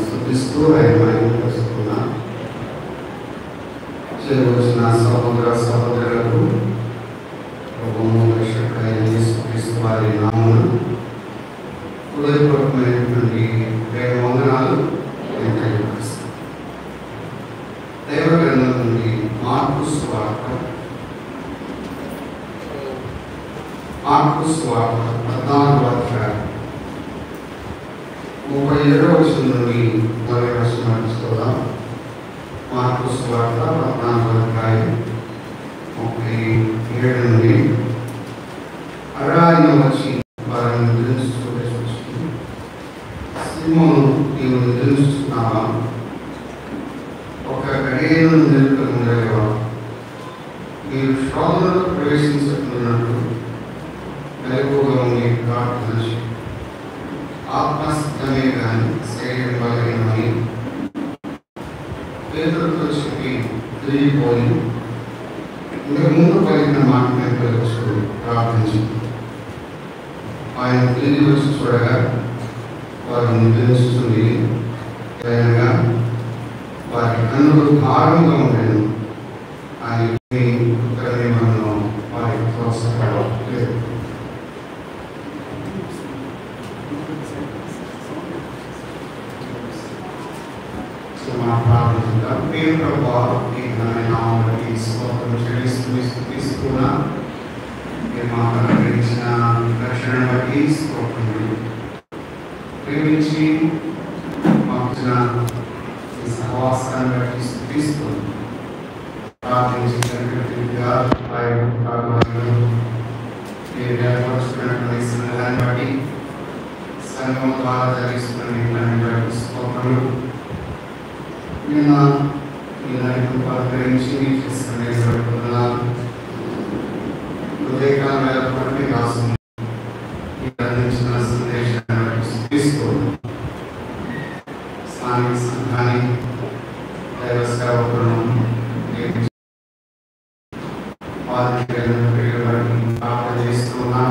స్తుతిస్తూ ఆయన మహిమపరుస్తున్నా. చేరువచ్చిన సహోదర సహోదరులకు ప్రభువు రక్షకుడైన యేసుక్రీస్తు వారి నామమున హృదయపూర్వకమైనటువంటి ప్రేమ వందనాలు తెలియజేస్తాను. దైవ గ్రంథం నుండి మార్కు సువార్త 14వ అధ్యాయం 37వ వచనం నుండి 40వ వచనం చూద్దాం. మార్కు సువార్త 14వ అధ్యాయం 37 నుండి ఆయన వచ్చి వారిని నిద్రించుకుంటూ, సీమోను, నీవు నిద్రించుతున్నావా? ఒక గడియను నిలుపుకొని ఉండలేవా? మీరు శోధనలో ప్రవేశించుతున్నట్టు మెలకువగా ఉండి ప్రార్థన చేయండి. ఆత్మసిద్ధమే కానీ శరీరం బలహీనమని పేదలతో చెప్పి తిరిగిపోయి ఇంతకుముందు పలికిన మాటనే పలుకుతూ ప్రార్థించింది. ఆయన తిరిగి వచ్చి చూడగా వారు నిద్రించుతుంది. అయినగా వారి కన్నులు భారంగా ఉండేది. ఆయన ఉత్తరమే మనం వారికి ప్రోత్సాహలేదు. ప్రియ ప్రభువా, ఈ ఘనమైన నామమును బట్టి స్తోత్రం చెల్లిస్తున్నా. మీరు మాకు అనుగ్రహించిన రక్షణ బట్టి స్తోత్రములు. ప్రేమించి మాకు ఇచ్చిన ఈ సహవాసాన్ని బట్టి స్తుతిస్తున్నాను. ప్రార్థించినట్టుగా మీరు ఏర్పరుచుకున్నటువంటి సంఘాన్ని బట్టి, సంఘం ద్వారా జరిగిస్తున్న బట్టి స్తోత్రములు. నిన్న ఈ నాయకులు పరిగణించి హృదయకాలం ఏర్పడి రాసు అందించిన సందేశాన్ని తీసుకోండి. స్థానిక సంఘాన్ని దైవ సేవకులను ప్రార్థన చేస్తున్నా.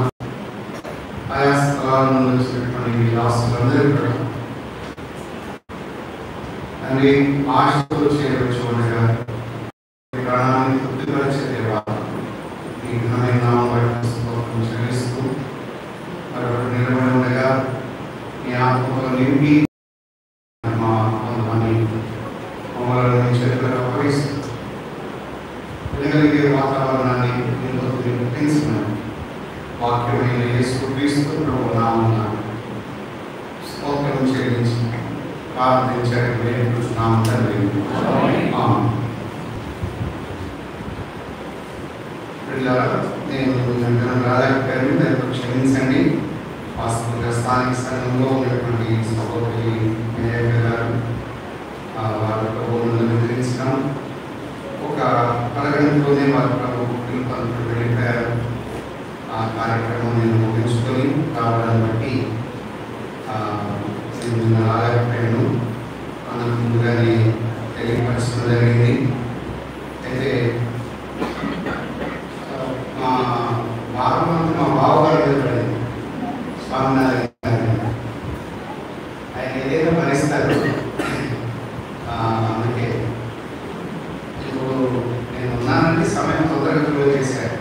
ఆయా స్థలాల నుండి వచ్చినటువంటి రాష్ట్రాలందరూ కూడా అని ఆశతో చేయవచ్చు అనగా ప్రాణాన్ని తృప్తిపరిచేదేవా, ఈ ఘనమైన నామమును చెల్లిస్తూ మరొకటి నిలబడి ఉండగా మీ ఆత్మతో నింపి మా కొంతమంది మమ్మల్ని చేతులకు అప్పగిస్తూ వినగలిగే వాతావరణాన్ని పుట్టించుకున్నాను. వాక్యమైన యేసుక్రీస్తు ప్రభువు నామమున స్తోత్రం చెల్లించి ప్రార్థించారు. నేను రాలేకపోయాను, దానికి క్షమించండి. వాస్తవంగా స్థానిక సంఘంలో ఉన్నటువంటి సహోదరి మేయర్ గారు వారి ప్రభువులను నిద్రించడం ఒక అరగంటలోనే వారి ప్రభు పిలుపు వెళ్ళిపోయారు. ఆ కార్యక్రమం నేను ముగించుకొని రావడాన్ని బట్టి నేను రాలేకపోయాను. మనకు ముందుగానే తెలియపరచడం జరిగింది. అయితే మా బావగారు వెళ్ళిపోయింది. స్వామినాథన్ గారు ఆయన ఏదైనా భరిస్తారు. అందుకే ఇప్పుడు నేను ఉన్నానంటే సమయం తొందరగా క్లోజ్ చేశారు.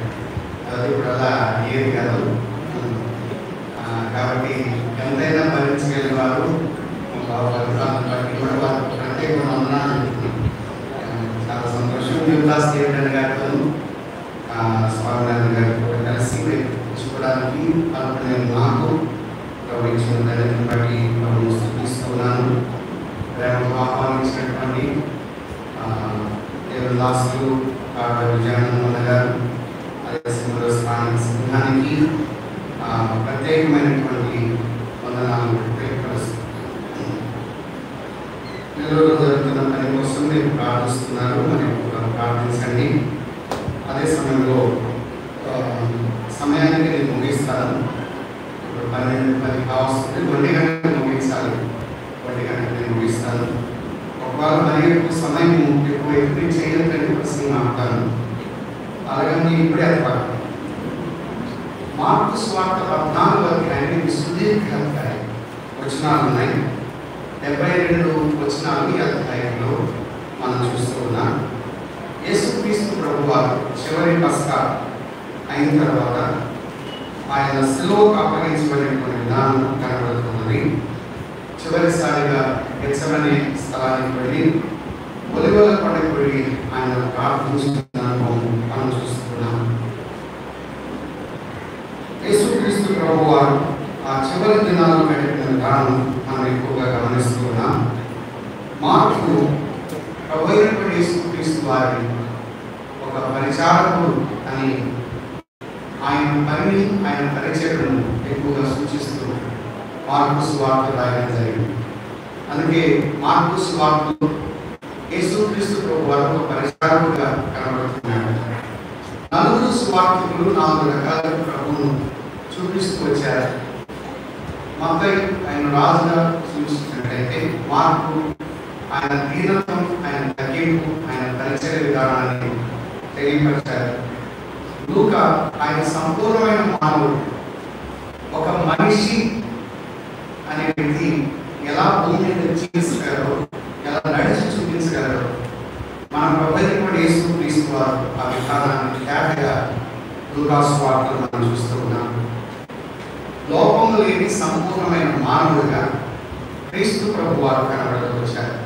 అది ఇప్పుడు అలా ఏది కాదు. కాబట్టి ఎంతైనా భరించగలిగిన వారు చాలా సంతోషం. యువదాస్ దేవన్ గారితో స్వామినాథన్ గారితో కలిసి చూడడానికి నేను నాకు గౌరవించిన దాన్ని బట్టి స్థుతిస్తున్నాను. ప్రేమకు ఆహ్వానించినటువంటి దేవదాసులు విజయానంద గారు, అదే స్థానిక సంఘానికి ప్రత్యేకమైనటువంటి వందనాలు తెలియపరుస్తున్నాను. నెలలో జరుగుతున్న పని కోసం మీరు ప్రార్థిస్తున్నారు, మరి ప్రార్థించండి. అదే సమయంలో సమయానికి నేను ముగిస్తాను. ఇప్పుడు 12:10 కావస్తుంది. 1 గంటలకు ముగించాలి. 1 గంటలకు నేను ముగిస్తాను. ఒకవేళ మరి ఎక్కువ సమయం ఎక్కువ చేయలేదని ప్రశ్న ఆపుతాను. అలాగే ఇప్పుడే ఏర్పాటు. మార్కు సువార్త 14వ అధ్యాయానికి సుదీర్ఘ వచనాలు ఉన్నాయి. 72 వచనాలు ఈ అధ్యాయంలో మనం చూస్తూ ఉన్నాం. యేసుక్రీస్తు ప్రభువారు చివరి పస్కా అయిన తర్వాత ఆయన శిలువకు అప్పగించబడినటువంటి విధానం కనబడుతున్నది. చివరిసారిగా గెత్సెమనే స్థలానికి వెళ్ళి ఒలివల కొండకు వెళ్ళి ఆయన ప్రార్థించిన అనుభవం మనం చూస్తున్నాం. యేసుక్రీస్తు ప్రభువారు ఆ చివరి దినాల్లో గడిపిన విధానం మనం ఎక్కువగా గమనిస్తూ ఉన్నాం. మార్కు ప్రభు అయినటువంటి యేసుక్రీస్తు వారిని ఒక పరిచారకుడు అని ఆయన పనిని ఆయన పరిచయను ఎక్కువగా సూచిస్తూ మార్కు సువార్త రాయడం జరిగింది. అందుకే మార్కు సువార్తలో యేసుక్రీస్తు ప్రభు వారు ఒక పరిచారకుడుగా కనబడుతున్నాడు. 4 సువార్తికులు 4 రకాల ప్రభువును చూపిస్తూ వచ్చారు. మత్తయి ఆయన రాజుగా సూచించినట్లయితే, మార్కు ఆయన దీనత్వం, ఆయన తగ్గింపు, ఆయన పరిచయ విధానాన్ని తెలియపరిచారు. లూకా ఆయన సంపూర్ణమైన మానవుడు, ఒక మనిషి అనే వ్యక్తి ఎలా భూమి మీద జీవించగలరో, ఎలా నడిచి చూపించగలరో మన ప్రభుత్వ యేసుక్రీస్తు వారు ఆ విధానాన్ని తేటగా లూకా సువార్తలో మనం చూస్తూ ఉన్నాం. లోపము లేని సంపూర్ణమైన మానవుడిగా క్రీస్తు ప్రభు వారు కనబడుతూ వచ్చారు.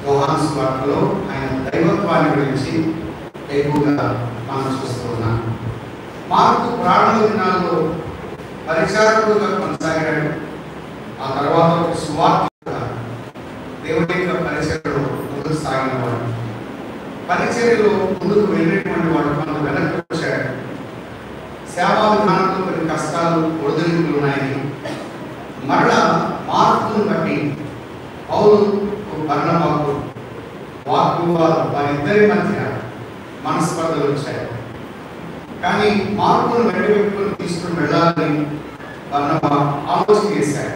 యోహాను సువార్తలో ఆయన దైవత్వాన్ని గురించి ఎక్కువగా మనం చూస్తూ ఉన్నాం. మార్కు ప్రారంభ దినాల్లో పరిచారకుడుగా కొనసాగాడు. ఆ తర్వాత ఒక సువార్తగా దేవుడి యొక్క పరిచర్యలో ముందుకు సాగినవాడు. పరిచర్యలో ముందుకు వెళ్ళినటువంటి వాడు కొంత వెనక్కి వచ్చాడు. సేవా విధానంలో కొన్ని కష్టాలు ఒడిదుడుకులు ఉన్నాయని మరలా మార్పును బట్టి పౌలు బర్నబాకు వాగ్వివాదం వారిద్దరి మధ్య మనస్పర్ధలు వచ్చాయి. కానీ మార్పును వెంటబెట్టుకుని తీసుకుని వెళ్ళాలని బర్నబా ఆలోచన చేశాడు.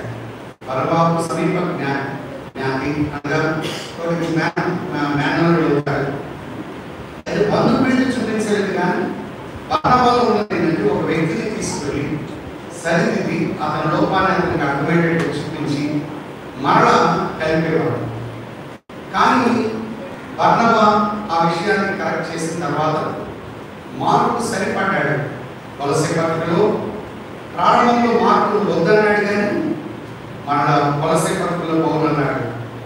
బర్నబాకు సమీప జ్ఞాతి అనగా మేనలుడు అవుతాడు. అది బంధుప్రీతి చూపించలేదు. కానీ బర్నబాలో ఉన్నది ఒక వ్యక్తిని తీసుకెళ్ళి సరిదిద్ది అతని లోపాన్ని అతనికి అర్థమయ్యేటట్టు చూపించి మరలా కలిపేవాడు. కానీ బర్నబా ఆ విషయాన్ని కరెక్ట్ చేసిన తర్వాత మార్కు సరిపడ్డాడు. వలస పత్రికలో ప్రారంభంలో మార్కు వద్దన్నాడు, కానీ మరలా వలస పత్రికలో పౌలు అన్నాడు,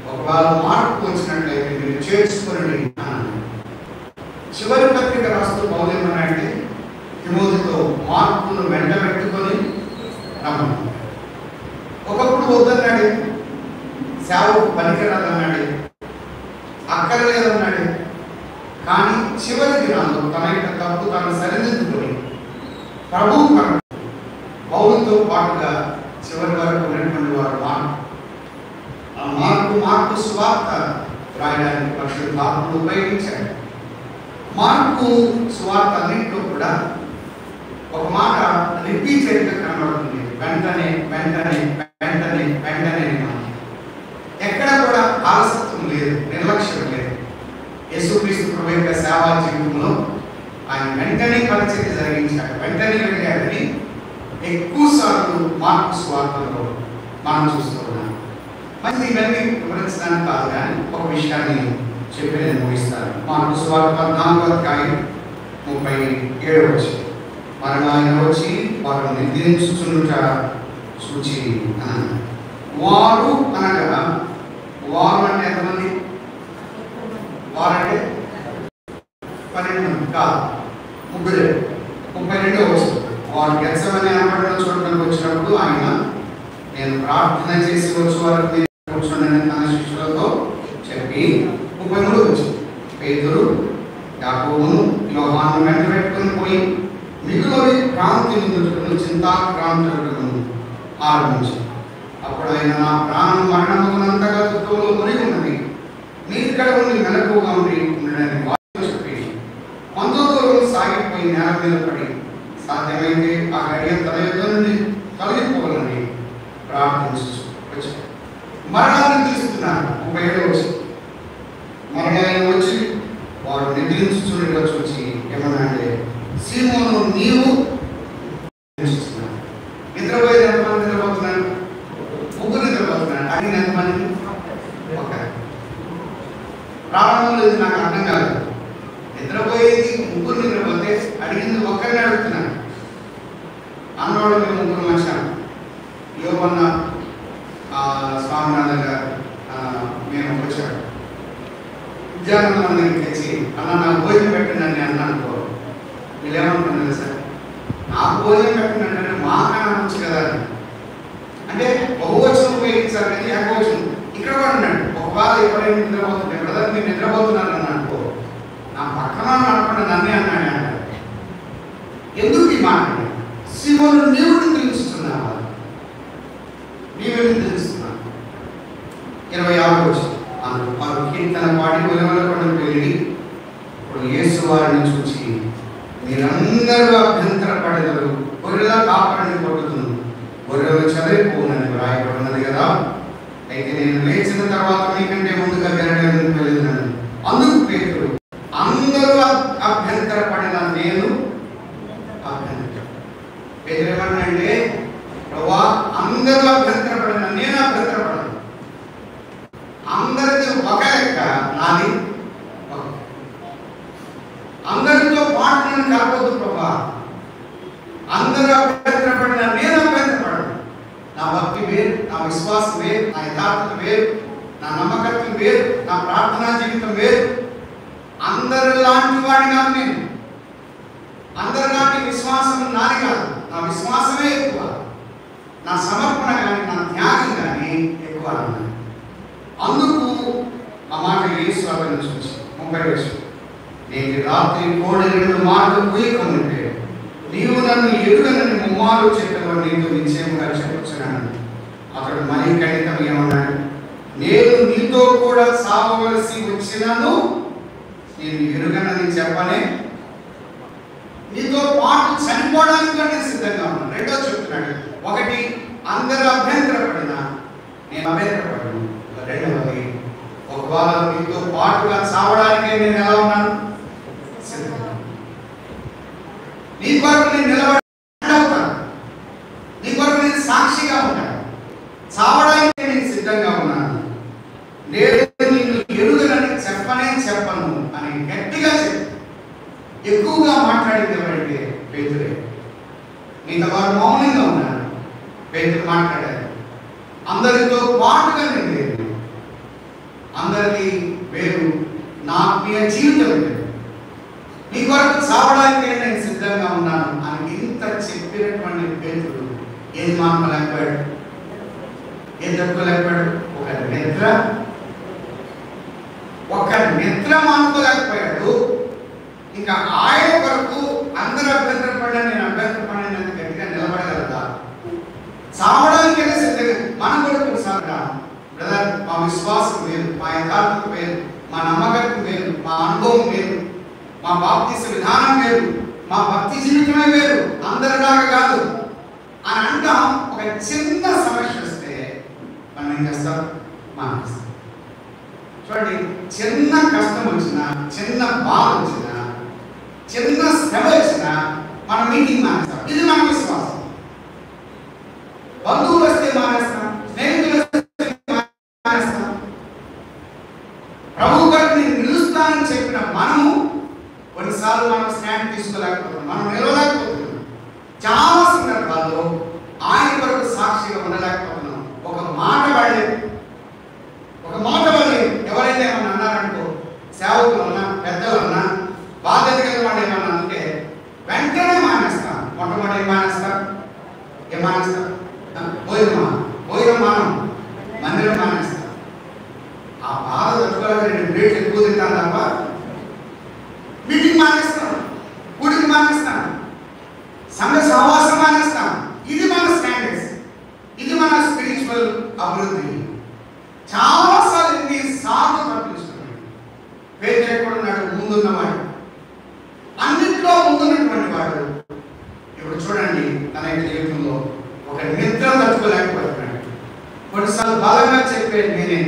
ఒకవేళ మార్కు వచ్చినట్లయితే మీరు చేర్చుకోండి అన్నాడు. చివరి పత్రిక రాస్తూ పౌలు ఏమన్నాడంటే, తిమోతితో మార్కును వెంట పెట్టుకొని రమ్మన్నాడు. ఒకప్పుడు వద్దన్నాడు, సేవకు పనికిరాదన్నాడు, అక్కర్లేదన్నాడు. కానీ చివరి దినాల్లో తన యొక్క తప్పు తను సరిదిద్దుకొని ప్రభువు పౌలుతో పాటుగా చివరి వరకు ఉన్నటువంటి వాడు మార్కు సువార్త రాయడానికి పరిశుద్ధాత్ముడు ఉపయోగించాడు. మార్కు సువార్త అన్నింటిలో కూడా ఒక మాట రిపీటెడ్గా కనబడుతుంది. వెంటనే వెంటనే వెంటనే వెంటనే. ఎక్కడ కూడా ఆలస్యం లేదు, నిర్లక్ష్యం లేదు. యేసుక్రీస్తు ప్రభు యొక్క సేవా జీవితంలో ఆయన వెంటనే పరిచర్య జరిగించాడు, వెంటనే వెళ్ళాడని ఎక్కువ సార్లు మార్కు సువార్తలో మనం చూస్తూ ఉన్నాం. మరి ఇవన్నీ వివరించడానికి కాదు, కానీ ఒక విషయాన్ని చెప్పి నేను ముగిస్తాను. మార్కు సువార్త 4వ అధ్యాయం 37 మరి ఆయన వచ్చి వారు నిర్దించుచుండుట చూచి అన్నాడు. వారు అనగా, వారు అంటే ఎంతమంది? వారంటే 12 మంది కాదు, 3. 32 వారు గెత్సెమనే అనబడిన చోటుకు వచ్చినప్పుడు ఆయన, నేను ప్రార్థన చేసి వచ్చే వరకు మీరు కూర్చోండి తన శిష్యులతో చెప్పి 33 వచ్చింది. పేతురు యాకోబును యోహాను వెంట పెట్టుకుని పోయి మిగులోని క్రాంతి ముందుటను చింతాక్రాంతులను ఆరంభించింది. అప్పుడు ఆయన, నా ప్రాణం మరణమునంతగా దుఃఖంలో మునిగి ఉన్నది, మీరు ఇక్కడ ఉండి మెలకువగా ఉండడానికి వారు చెప్పి 19 రోజులు సాగిపోయి నేల మీద పడి సాధ్యమైతే ఆ గడియ తన యుద్ధ నుండి తొలగిపోవాలని ప్రార్థించు వచ్చారు. మరణాన్ని తెలుస్తున్నారు. 37 మరణాన్ని వచ్చి వారు నిద్రించుచుండగా చూసి ఏమన్నా అంటే, సీమోను నీవు నిద్రపోయేది ఎంతమంది నిద్రపోతున్నాను? 3 నిద్రపోతున్నాను. అడిగిన ఎంతమంది? ప్రారంభంలో ఇది నాకు అర్థం కాలేదు. నిద్రపోయేది ముగ్గురు నిద్రపోతే అడిగింది ఒక్కరిని అడుగుతున్నాను. అన్నవాళ్ళు మేము ముగ్గురు వచ్చాము. యోగన్న స్వామినాథన్ గారు మేము వచ్చాడు. విద్యానంద మందిరికి తెచ్చి అన్న నాకు భోజనం పెట్టండి అని అన్నాను. వీళ్ళు ఏమనుకున్నారు సార్, నాకు భోజనం పెట్టండి అంటే మాకన్నా వచ్చు కదా అని. అంటే బహువచనం ఉపయోగించారు కానీ ఏకవచనం. ఇక్కడ కూడా ఉన్నాడు. ఒక బాధ ఎవరైనా నిద్రపోతుంటే బ్రదర్ మీరు నిద్రపోతున్నారు అన్నాడు. నా పక్కన అనుకున్న నన్నే అన్నాడు అన్నాడు. ఎందుకు ఈ మాట? శివుడు నీవుని తెలుస్తున్నావా? నీవుని తెలుస్తున్నా. 26 వచ్చి అందులో వారు కీర్తన పాడి ఒలివల కొండకు వెళ్ళి ఇప్పుడు యేసు వారిని చూసి మీరందరూ అభ్యంతరపడేదారు, గొర్రెల కాపరిని కొట్టుతుంది, గొర్రెలు చదివిపోనని వ్రాయబడినది కదా. అయితే నేను లేచిన తర్వాత మీకంటే ముందుగా వెళ్ళడానికి వెళ్ళినాను. అందుకు పేతురు అందరూ అభ్యంతరపడిన నేను అభ్యంతరం. పేతురు ఏమన్నాడంటే ప్రభువా అందరూ అభ్యంతరపడిన నేను అభ్యంతరపడను. అందరిది ఒక లెక్క, నాది ఒక. అందరితో పాటు నేను కలపొద్దు ప్రభా. అందరూ అభ్యంతరపడిన నేను అభ్యంతరపడను. నా భక్తి వేరు, నా విశ్వాసం వేరు, నా యథార్థత వేరు, నా నమ్మకత్వం వేరు, నా ప్రార్థనా జీవితం వేరు. అందరు లాంటి వాడి కాదు నేను. అందరు లాంటి విశ్వాసం నాది కాదు. నా విశ్వాసమే ఎక్కువ, నా సమర్పణ కానీ నా త్యాగం కానీ ఎక్కువ అన్నది. అందుకు ఆ మాట యేసు అతను చూసి 30 నేను రాత్రి 2 మాటలు పూయకముంటే నీవు నన్ను ఎరుగనని ముమ్మారు చెప్పిన నీతో నిశ్చయముగా చెప్పుచున్నాను. అతడు మరీ ఖండితం ఏమన్నాడు? నేను నీతో కూడా సావవలసి వచ్చినాను, నేను ఎరుగనని చెప్పనే, నీతో పాటు చనిపోవడానికి నేను సిద్ధంగా ఉన్నాను. రెండో చెప్తున్నాడు. ఒకటి అందరూ అభ్యంతరపడినా నేను అభ్యంతరపడను. రెండవది ఒకవేళ నీతో పాటుగా చావడానికే నేను ఎలా ఉన్నాను? సిద్ధంగా. నీ కొరకు నేను నిలబడతాను, నీ కొరకు నేను సాక్షిగా ఉంటాను, చావడానికి నేను సిద్ధంగా ఉన్నాను. నేను నిన్ను ఎరుగనని చెప్పను అని గట్టిగా చెప్పి ఎక్కువగా మాట్లాడింది ఎవరంటే పేతురే. మిగతా వారు మౌనంగా ఉన్నారు. పేతురు మాట్లాడారు. అందరితో పాటుగా నేను వేరు, అందరిది వేరు, నా ఆత్మీయ జీవితం వేరు, నీ కొరకు చావడానికి నేను సిద్ధంగా ఉన్నాను అని ఇంత చెప్పినటువంటి పేతురు ఏది మానలేకపోయాడు, ఏం తట్టుకోలేకపోయాడు? ఒక నిద్ర మానుకోలేకపోయాడు. ఇంకా ఆయన కొరకు అందరూ అభ్యంతరపడ్డా నేను అభ్యంతరపడిన గట్టిగా నిలబడగలదా? చావడానికైనా సిద్ధంగా. మనం కూడా కొన్నిసార్లు బ్రదర్ మా విశ్వాసం వేరు, మా యథార్థత వేరు, మా నమ్మకం వేరు, మా అనుభవం వేరు, మా బాప్తిస విధానం వేరు, మా భక్తి జీవితమే వేరు, అందరిలాగా కాదు అని అంటాం. ఒక చిన్న సమస్య వస్తే మనం ఏం చేస్తాం? మానేస్తాం. చూడండి, చిన్న కష్టం వచ్చినా, చిన్న బాధ వచ్చినా, చిన్న శ్రమ వచ్చినా మనం మీటింగ్ మానేస్తాం. ఇది మన విశ్వాసం. బంధువులు వస్తే మానేస్తాం, స్నేహితులు వస్తే మానేస్తాం. ప్రభు గారు నేను నిలుస్తానని చెప్పిన మనము కొన్నిసార్లు మనం స్టాండ్ తీసుకోలేకపోతున్నాం, మనం నిలవలేకపోతున్నాం. చాలా సందర్భాల్లో ఆయన కొరకు సాక్షిగా ఉండలేకపోతున్నాం. ఒక మాట వాళ్ళే ఎవరైనా ఏమన్నా అన్నారనుకో, సేవకులు అన్నా, పెద్దలు అన్నా, బాధ్యత కలిగిన వాళ్ళు ఏమన్నా అంటే వెంటనే మానేస్తాం. మొట్టమొదటి ఏం మానేస్తాం? భోజనం మానం, మందిరం మానేస్తాం. ఆ బాధ తట్టుకోవాలి. 2 ప్లేట్లు ఎక్కువ తింటాను తప్ప మీటింగ్ మానేస్తాం, కూడికి మానేస్తాం, సంఘ సహవాసం మానేస్తాం. ఇది మన స్టాండర్డ్స్, ఇది మన స్పిరిచువల్ అభివృద్ధి. చాలాసార్లు ఎన్నిసార్లు తప్పించుకున్నాడు. పేతురు ఎక్కడున్నాడు? ముందున్నవాడు, అన్నింటిలో ముందున్నటువంటి వాడు. ఇప్పుడు చూడండి, తన జీవితంలో ఒక నిద్ర తట్టుకోలేకపోతున్నాడు. కొన్నిసార్లు బలంగా చెప్పేది నేనే,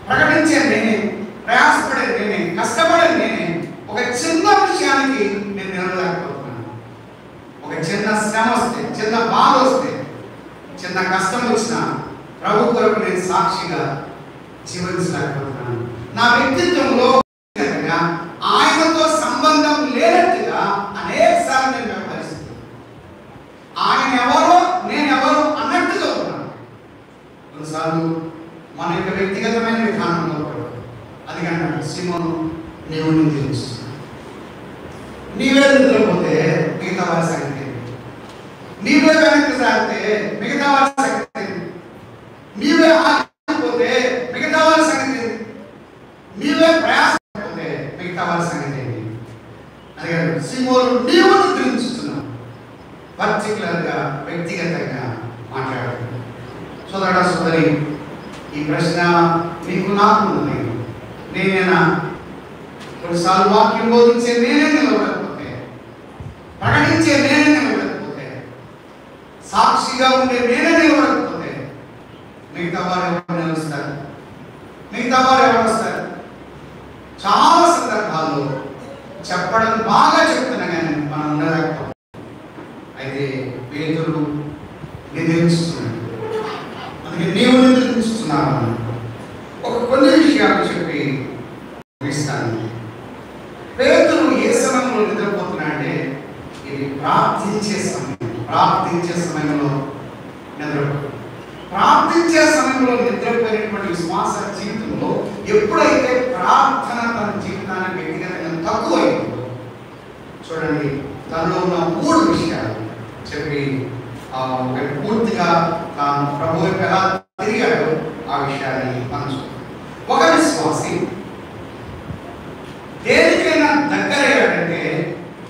ప్రకటించేది నేనే, ప్రయాసపడేది నేనే, కష్టపడేది నేనే. ఒక చిన్న విషయానికి నేను నిలవలేకపోతున్నాను. ఒక చిన్న శ్రమ వస్తే, చిన్న బాధ వస్తే, చిన్న కష్టం వచ్చినా ప్రభు కొరకు నేను సాక్షిగా జీవించలేకపోతున్నాను. నా వ్యక్తిత్వంలో ఆయనతో సంబంధం లేనట్టుగా అనేక సార్లు నేను వ్యవహరిస్తున్నాను. ఆయన ఎవరో నేను ఎవరో అన్నట్టుగా ఉన్నాను. కొన్నిసార్లు మన యొక్క వ్యక్తిగతమైన విధానంలో అది కన్నా సీమోను నీవు నిద్రిస్తున్నావు. నీవే నిద్రపోతే మిగతా వారి సంగతి, నీవే వెనక్కి సాగితే మిగతా వారి సంగతి, నీవే ఆగిపోతే మిగతా వారి సంగతి, నీవే ప్రయాసపోతే మిగతా వారి సంగతి ఏంటి? అదే సీమోను నీవు నిద్రించుతున్నావు. పర్టికులర్గా వ్యక్తిగతంగా మాట్లాడాలి. సోదరుడా సోదరి, ఈ ప్రశ్న నీకు నాకు ఉంది. నేనేనా కొన్నిసార్లు వాక్యం బోధించే నేనే నిలబడకపోతే, ప్రకటించే నేనే నిలబడకపోతే, సాక్షిగా ఉండే నేనే నిలబడకపోతే మిగతా వారు ఎవరు నిలుస్తారు? మిగతా వారు ఎవరు వస్తారు? చాలా సందర్భాల్లో చెప్పడం బాగా చెప్తున్నా కానీ మనం ఉండలేకపోతాం. అయితే పేతురు నిద్రించుతున్నాడు. అందుకే నీవు నిద్రించుతున్నావు. కొన్ని విషయాలు చెప్పి ముగిస్తాను. పేతురు ఏ సమయంలో నిద్రపోతున్నాడంటే ఇది ప్రార్థించే సమయం. ప్రార్థించే సమయంలో నిద్రపోయినటువంటి విశ్వాస జీవితంలో ఎప్పుడైతే ప్రార్థన తన జీవితానికి వ్యక్తిగతంగా తక్కువైందో చూడండి, తనలో ఉన్న 3 విషయాలు చెప్పి పూర్తిగా తాను ప్రభు ఎలా తిరిగాడు ఆ విషయాన్ని మనం చూద్దాం. ఒక విశ్వాసి దేనికైనా దగ్గరయ్యాడంటే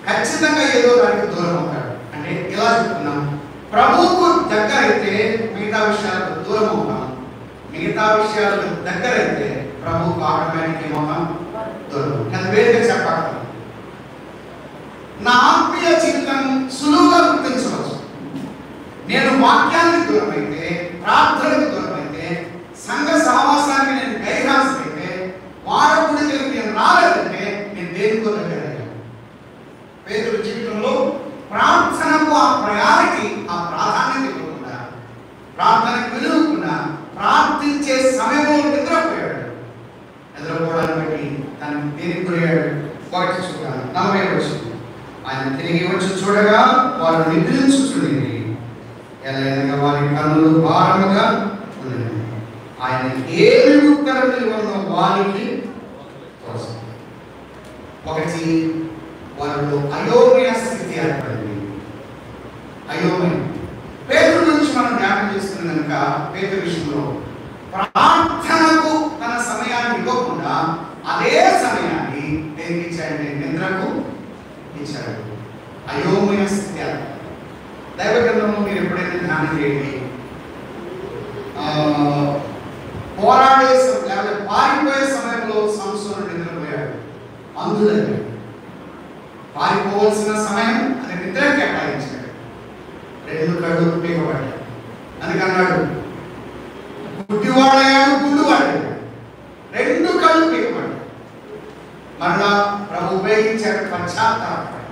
ఖచ్చితంగా ఏదో దానికి దూరం అవుతాడు. అంటే ఇలా చెప్తున్నాం, ప్రభువుకు దగ్గరైతే మిగతా విషయాలకు దూరం అవుతాం, మిగతా విషయాలకు దగ్గరైతే ప్రభువుకు ఆటోమేటిక్ ఏమవుతాం? దూరం. అది వేరుగా చెప్పాలి. నా ఆత్మీయ జీవితం సులువుగా గుర్తించవచ్చు. నేను వాక్యానికి దూరం అయితే, ప్రార్థనకు దూరం అయితే, సంఘ సహవాసానికి నేను గైర్హాసమైతే, వాడకుడికి నేను రాలేదంటే నేను దేనికో దగ్గరయ్యాను. పేతురు జీవితంలో ప్రార్థనకు ఆ ప్రయారిటీ, ఆ ప్రాధాన్యత ఇవ్వకుండా, ప్రార్థనకు విలువకుండా ప్రార్థించే సమయంలో నిద్రపోయాడు. నిద్రపోవడాన్ని బట్టి తను దేనికి గురయ్యాడు? ఒకటి చూడాలి. 40 వచ్చింది. ఆయన తిరిగి వచ్చి చూడగా వారు నిద్రించుచుండేది. ఎలాగనగా వారి కన్నులు భారముగా ఉన్నది. ఆయన ఏమి ఉత్తరం నిలువలో వారికి తోచింది. ఒకటి, వారిలో అయోమయ స్థితి ఏర్పడింది. అయోమయం. పేతురు గురించి మనం జ్ఞాపకం చేస్తున్నాం కనుక పేతురు విషయంలో ప్రార్థనకు తన సమయాన్ని ఇవ్వకుండా అదే సమయాన్ని దేనికి ఇచ్చాడంటే నిద్రకు ఇచ్చాడు. అయోమయ స్థితి. దైవ గ్రంథంలో మీరు ఎప్పుడైతే ధ్యానం చేయండి, పోరాడే లేకపోతే పారిపోయే సమయంలో సంసోను నిద్రపోయాడు. అందులో పారిపోవలసిన సమయం అది నిద్ర కేటాయించాడు. 2 కళ్ళు పీకబడ్డాడు. అందుకన్నాడు గుడ్డివాడయ్యాడు, గుడ్డివాడాడు, 2 కళ్ళు పీకబడ్డాడు. మరలా ప్రభు ఉపయోగించాడు, పశ్చాత్తాపడ్డాడు.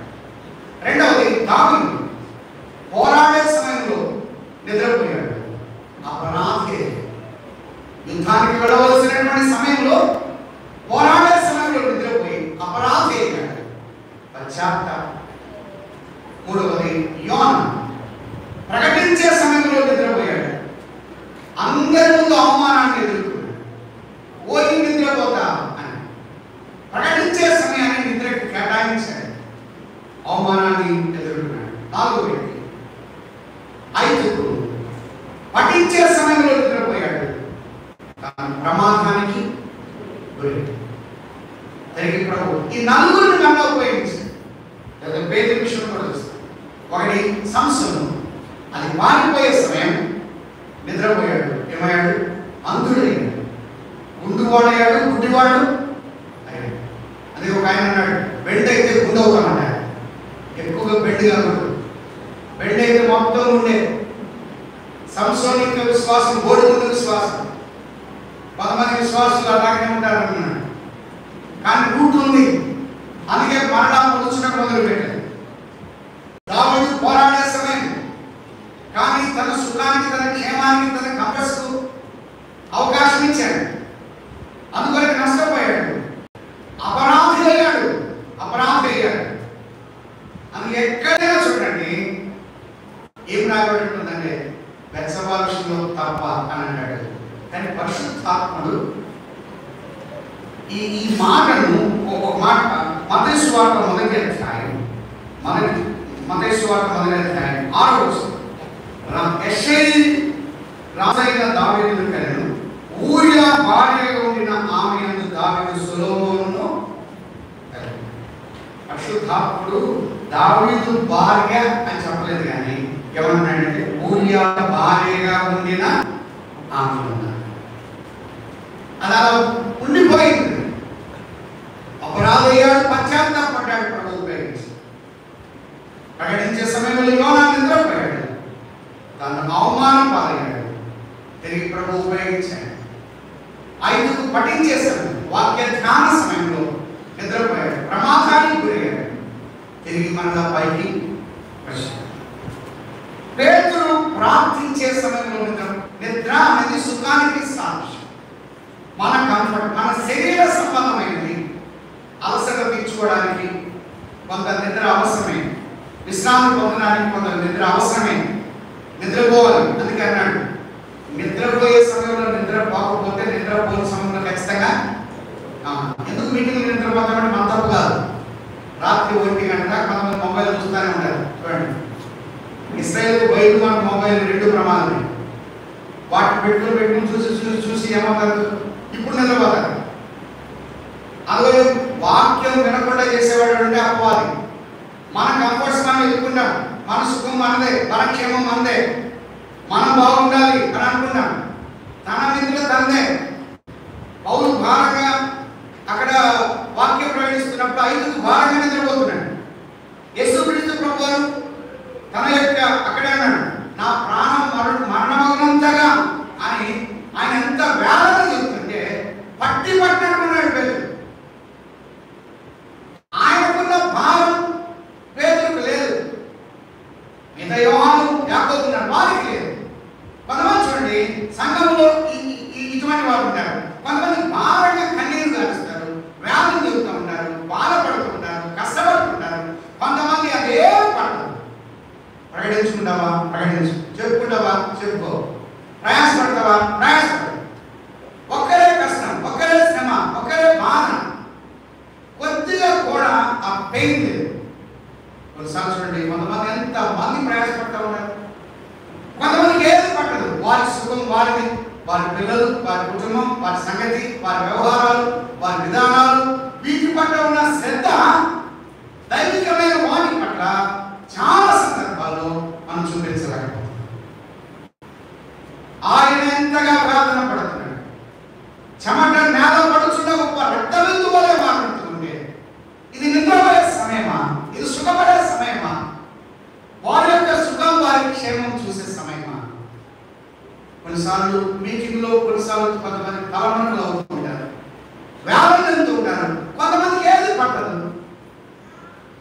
రెండవది దావీదు పోరాడే సమయంలో నిద్రపోయాడు. అపరాధే. యుద్ధానికి వెళ్ళవలసినటువంటి సమయంలో పోరాడే సమయంలో నిద్రపోయి అపరాధి అయ్యాడు. పశ్చాత్తాపం. మూడవది యోన ప్రకటించే సమయంలో నిద్రపోయాడు. అందరి ముందు అవమానాన్ని ఎదుర్కొన్నాడు. ఓరి నిద్రపోతా అని ప్రకటించే సమయాన్ని నిద్రకు కేటాయించాడు. అవమానాన్ని ఎదుర్కొన్నాడు. 4వ వ్యక్తి 5 పఠించే సమయంలో నిద్రపోయాడు. ప్రమాదానికి తిరిగి ప్రభు ఈ 4 కన్నా ఉపయోగించాడు. లేదా పేతురు విషయం కూడా చూస్తాం. ఒకటి సంసోను, అది మారిపోయే సమయం, నిద్రపోయాడు. ఏమయ్యాడు? అంధుడయ్యాడు. గుండువాడయ్యాడు, గుడ్డివాడు అయ్యాడు. అదే ఒక ఆయన అన్నాడు, బెండ్ అయితే గుండు అవుతామన్నాడు. ఎక్కువగా బెండ్ కాకూడదు. బెండ్ అయితే మొత్తం ఉండే సంసోనిక విశ్వాసం, బోడి ముందు విశ్వాసం. 10 మంది విశ్వాసులు అలాగే ఉంటారన్నాడు. కానీ రూట్ ఉంది. అందుకే మరణం పొడుచుటకు మొదలు పెట్టాడు. దావీదు పోరాడే సమయం, కానీ తన సుఖానికి, తన క్షేమానికి, తన కంపస్కు అవకాశం ఇచ్చాడు. పరిశుద్ధాత్ముడు ఈ మాటను ఒక మాట మత్తయి సువార్త మొదటి అధ్యాయం 6వ వచనం యెషయి రాజైన దావీదును కనెను ఊరియా భార్యగా ఉండిన ఆమె యందు దావీదు సొలొమోనును కనెను. పరిశుద్ధాత్ముడు దావీదు భార్య అని చెప్పలేదు కానీ ఏమన్నాడంటే ఊరియా భార్యగా ఉండిన ఆమె ఉన్నారు. అది అలా ఉండిపోయింది. అపరాధయ్యాడు, పశ్చాత్తాపడ్డాడు. ప్రభు ప్రకటించే సమయంలో యోనా నిద్రపోయాడు, తను అవమానం పాలయ్యాడు. తిరిగి ప్రభు ఉపయోగించాడు. 5కు పఠించే సమయం, వాక్య ధ్యాన సమయంలో నిద్రపోయాడు, ప్రమాదానికి గురయ్యాడు. తిరిగి మనలా పైకి వచ్చాడు. పేతురు ప్రార్థించే సమయంలో నిద్ర అనేది సుఖానికి సాక్ష్యం. మన కంఫర్ట్, మన శరీర సంబంధమైనది అలసట తీర్చుకోవడానికి కొంత నిద్ర అవసరమే, విశ్రాంతి పొందడానికి కొంత నిద్ర అవసరమే. నిద్రపోవాలి. అందుకే అన్నాడు, నిద్రపోయే సమయంలో నిద్ర పోకపోతే నిద్రపోయే సమయంలో ఖచ్చితంగా ఎందుకు మీటింగ్ నిద్రపోతామంటే మన తప్పు కాదు. రాత్రి 1 గంట కొంతమంది మొబైల్ చూస్తూనే ఉంటారు. చూడండి, ఇస్రాయేల్ బయలు మన మొబైల్ 2 ప్రమాదమే. వాటిని పెట్టుకుని చూసి చూసి చూసి ఏమవుతారు, ఇప్పుడు నిద్రపోతారు. అందులో వాక్యం వినకుండా చేసేవాడు అంటే అపవాది. మన కంఫర్ట్స్ మనం ఎదుర్కొంటాం, మన సుఖం మనదే, మన క్షేమం మనదే, మనం బాగుండాలి అని అనుకున్నాం. తన నిద్ర తందే. పౌలు భారంగా అక్కడ వాక్యం ప్రకటిస్తున్నప్పుడు 5కు భారంగా నిద్రపోతున్నాడు. యేసుక్రీస్తు ప్రభువు తన యొక్క అక్కడే అన్నాడు, నా ప్రాణం మరణమగినంతగా అని ఆయన ఎంత వేదన చెప్తుంటే పట్టి పట్టనుకున్నాడు పేతురు. ఆయనకున్న భారం పేతురుకు లేదు. మిగతా యోహాను యాకోబు ఉన్నారు, వారికి లేదు. కొంతమంది చూడండి, సంఘంలో ఇటువంటి వారు ఉంటారు. కొంతమంది భారంగా కన్నీరు గారుస్తారు, వ్యాధులు చెబుతూ ఉంటారు, బాధపడుతుంటారు, కష్టపడుతుంటారు. కొంతమంది అదే పడదు. ప్రకటించుకుంటావా ప్రకటించు, చెప్పుకుంటావా చెప్పుకో, ప్రయాసపడతావా ప్రయాసపడు. ఒక్కరే కష్టం, ఒక్కరే శ్రమ, ఒక్కరే బాధ, కొద్దిగా కూడా ఆ పెయిన్ లేదు. కొన్నిసార్లు చూడండి, కొంతమంది ఎంత మంది ప్రయాసపడతా ఉన్నారు, కొంతమందికి ఏది పట్టదు. వారి సుఖం వారిది, వారి పిల్లలు, వారి కుటుంబం, వారి సంగతి, వారి వ్యవహారాలు, వారి విధానాలు, వీటి పట్ల ఉన్న శ్రద్ధ దైవికమైన వాటి పట్ల చాలా సందర్భాల్లో మనం చూపించలేకపోతున్నాం. ఆయన ఎంతగా ప్రార్థన పడుతున్నాడు, చెమట నేల పడుచున్న గొప్ప రక్తబిందు వలె మాట్లాడుతుంటే ఇది నిద్రపోయే సమయమా, ఇది సుఖపడే సమయమా, వారి యొక్క సుఖం వారి క్షేమం చూసే సమయమా? కొన్నిసార్లు మీటింగ్లో, కొన్నిసార్లు కొంతమంది తలమణులు అవుతూ ఉంటారు, వ్యాధులు చెందుతూ ఉంటారు. కొంతమందికి ఏది పట్టదు,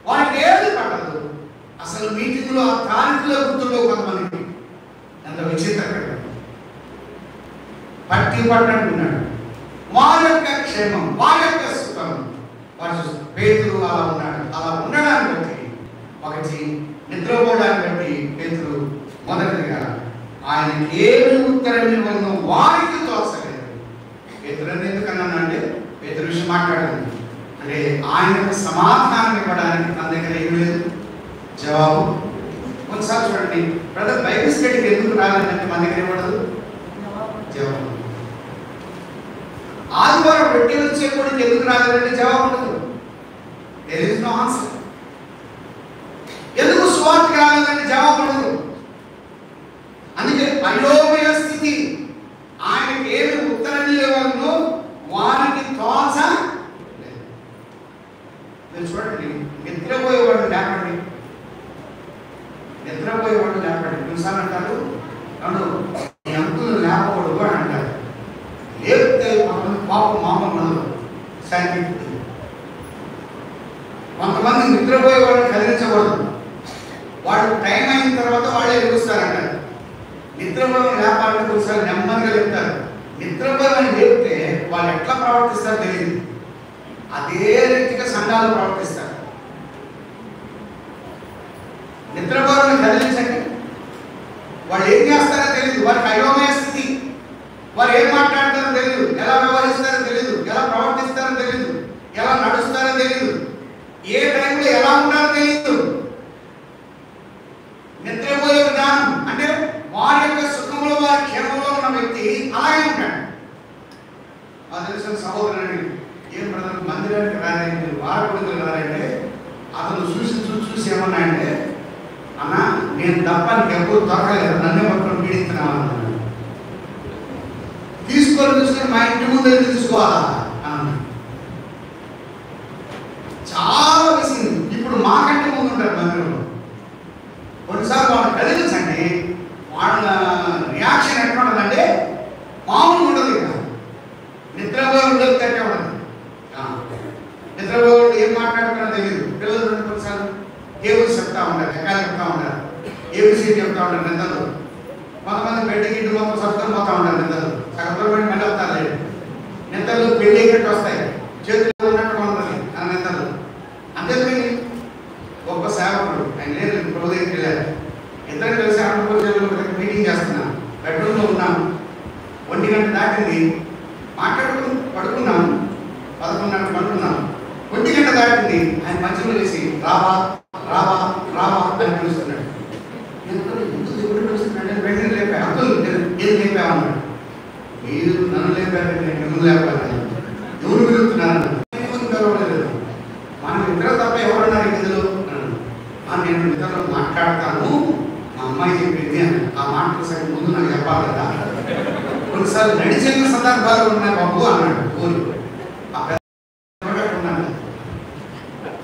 వారికి ఏది పట్టదు. అసలు మీటింగ్లో ఆ తారీఖులో గుర్తుండవు కొంతమందికి. ఎంత విచిత్రంగా పట్టి పట్టనుకున్నాడు. వారి యొక్క క్షేమం, వారి యొక్క సుఖం వారు పేతురు అలా ఉన్నాడు. అలా ఉండడాన్ని బట్టి, ఒకటి నిద్రపోవడాన్ని బట్టి పేతురు మొదటిగా ఆయనకి ఏమి ఉత్తరం ఇవ్వను వారికి తోచలేదు. పేతురు ఎందుకన్నా అంటే పేతురు విషయం మాట్లాడింది అంటే ఆయనకు సమాధానం ఇవ్వడానికి తన దగ్గర ఏమి లేదు, జవాబు. కొన్నిసార్లు చూడండి, బ్రదర్ బైబిల్ స్టడీకి ఎందుకు రాలేదంటే మన దగ్గర ఇవ్వడదు జవాబు. ఆదివారం పెట్టి వచ్చే కూడా ఎందుకు రాలేదంటే జవాబు ఉండదు. There is no answer. ఎందుకు సువార్తకి రాలేదంటే జవాబు ఉండదు. అందుకే అయోమయ స్థితి, ఆయనకి ఏమి ఉత్తరం ఇవ్వను వారికి తోచ. మీరు చూడండి, నిద్రపోయేవాడు లేపండి, నిద్రపోయేవాడు లేపండి. కొన్నిసార్లు అంటారు, నన్ను నీ అంకులు లేపకూడదు అని అంటారు. లేపితే పాపం మామూలు ఉండదు, సైంటిఫిక్. కొంతమంది నిద్రపోయేవాడిని కదిలించకూడదు, వాడు టైం అయిన తర్వాత వాళ్ళే ఎదుగుస్తారంటారు. నిద్రపోయేవాడిని లేపాలంటే కొన్నిసార్లు నెమ్మదిగా చెప్తారు. నిద్రపోయేవాడిని లేపితే వాళ్ళు ఎట్లా ప్రవర్తిస్తారో తెలియదు, అదే రీతిగా సంఘాలు ప్రవర్తిస్తారు. నిద్రపోయేవాడిని కదిలించండి, వాళ్ళు ఏం చేస్తారో తెలియదు, వారికి అయోమయ స్థితి. వారు ఏం మాట్లాడతారో తెలియదు, ఎలా వ్యవహరిస్తారో తెలియదు, ఎలా ప్రవర్తిస్తారో తెలియదు, ఎలా నడుస్తారో తెలియదు, ఏ టైంలో ఎలా ఉంటారో తెలియదు. నిద్రపోయే విధానం అంటే వారి యొక్క సుఖంలో వారి క్షేమంలో ఉన్న వ్యక్తి అలాగే ఉంటాడు. అది తెలిసిన సహోదరుని ఏం బ్రదర్ మందిరానికి రానండి, వారపడుతులు రారంటే అతను చూసి ఏమన్నా అంటే, అన్న నేను తప్ప నీకు ఎప్పుడు దొరకలేదు, నన్నే పట్టుకొని పీడిస్తున్నావు అన్నాడు. తీసుకొని మా ఇంటి ముందు తీసుకోవాలా అన్న. చాలా విషయం ఇప్పుడు మాకంటే ముందు ఉంటారు మందిరంలో. కొన్నిసార్లు వాళ్ళు కలిగించండి, వాళ్ళ రియాక్షన్ ఎట్లా ఉంటుందంటే మామూలుగా ఉండదు. ఇక నిద్రపోయి ఉండదు, తట్టే ఉండదు. నిద్రపోయి ఏం మాట్లాడుతున్నా తెలియదు. పిల్లలు కొన్నిసార్లు ఏబుల్ చెప్తా ఉంటారు, ఎక్కాలు చెప్తా ఉంటారు, ఏబిసి చెప్తా ఉంటారు నిద్రలు. కొంతమంది బెడ్కి ఇంటి మొత్తం సత్తులు పోతా ఉంటారు నిద్రలు, సగం పడి మళ్ళీ వస్తారు లేదు. నిద్రలు పెళ్లి ఎక్కడికి వస్తాయి, చేతులు ఉన్నట్టు ఉంటుంది ఆ నిద్రలు. అంతేకాని గొప్ప సేవకుడు ఆయన లేదు, ప్రభుదేవికి వెళ్ళారు. ఇద్దరు కలిసి ఆంధ్రప్రదేశ్లో మీటింగ్ చేస్తున్నాను, బెడ్రూమ్లో ఉన్నాను. 1 గంట దాటింది, పడుకున్నాను. 11 పడుకున్నాను. 1 గంట దాటింది, ఆయన మధ్యలో వేసి రావా రావా రావా అని పిలుస్తున్నాడు. వెంటనే లేపా, అంకుల్ ఏది లేపామన్నాడు. మీరు నన్ను లేపారు, నేను మిమ్మల్ని లేపాను. ఎవరు పిలుస్తున్నారు? పిలవలేదు. మనం ఇద్దరు తప్ప ఎవరున్నారు ఇందులో? నేను ఇద్దరు మాట్లాడతాను, మా అమ్మాయి చెప్పింది అని. ఆ మాటలు సరే ముందు నాకు చెప్పాలి కదా. కొన్నిసార్లు నడిచిన సందర్భాలు ఉన్నాయి బాబు అన్నాడు. ఊరు